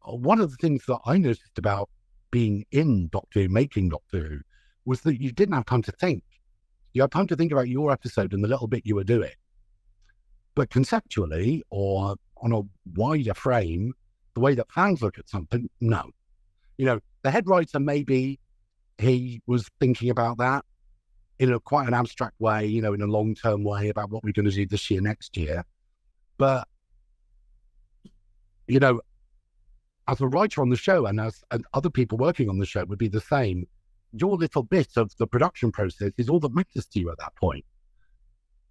one of the things that I noticed about being in Doctor Who, making Doctor Who, was that you didn't have time to think. You had time to think about your episode and the little bit you were doing. But conceptually, or on a wider frame, the way that fans look at something, no. The head writer, maybe he was thinking about that in quite an abstract way, in a long-term way about what we're going to do this year, next year. But, as a writer on the show and other people working on the show would be the same, your little bit of the production process is all that matters to you at that point.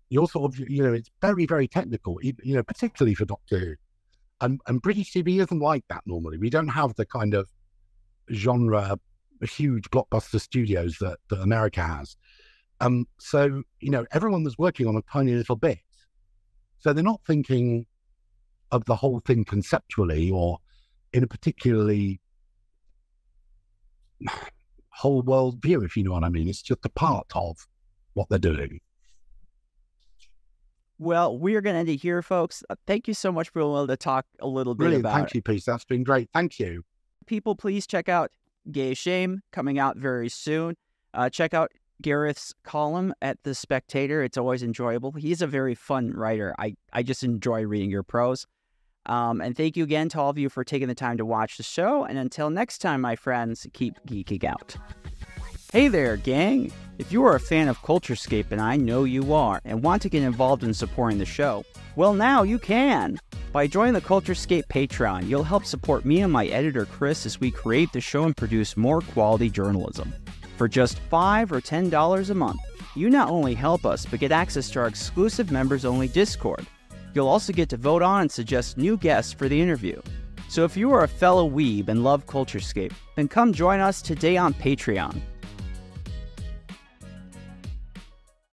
You're sort of, it's very, very technical, particularly for Doctor Who. And British TV isn't like that normally. We don't have the kind of genre, huge blockbuster studios that America has. So, everyone was working on a tiny little bit. So they're not thinking of the whole thing conceptually or in a particularly whole world view, if you know what I mean. It's just a part of what they're doing. Well, we are going to end it here, folks. Thank you so much for being able to talk a little bit about Thank you, Peace. That's been great. Thank you. People, please check out Gay Shame, coming out very soon. Check out Gareth's column at The Spectator. It's always enjoyable. He's a very fun writer. I just enjoy reading your prose. And thank you again to all of you for taking the time to watch the show. And until next time, my friends, keep geeking out. Hey there, gang! If you are a fan of CultureScape, and I know you are, and want to get involved in supporting the show, well, now you can! By joining the CultureScape Patreon, you'll help support me and my editor Chris as we create the show and produce more quality journalism. For just $5 or $10 a month, you not only help us, but get access to our exclusive members-only Discord. You'll also get to vote on and suggest new guests for the interview. So if you are a fellow weeb and love CultureScape, then come join us today on Patreon.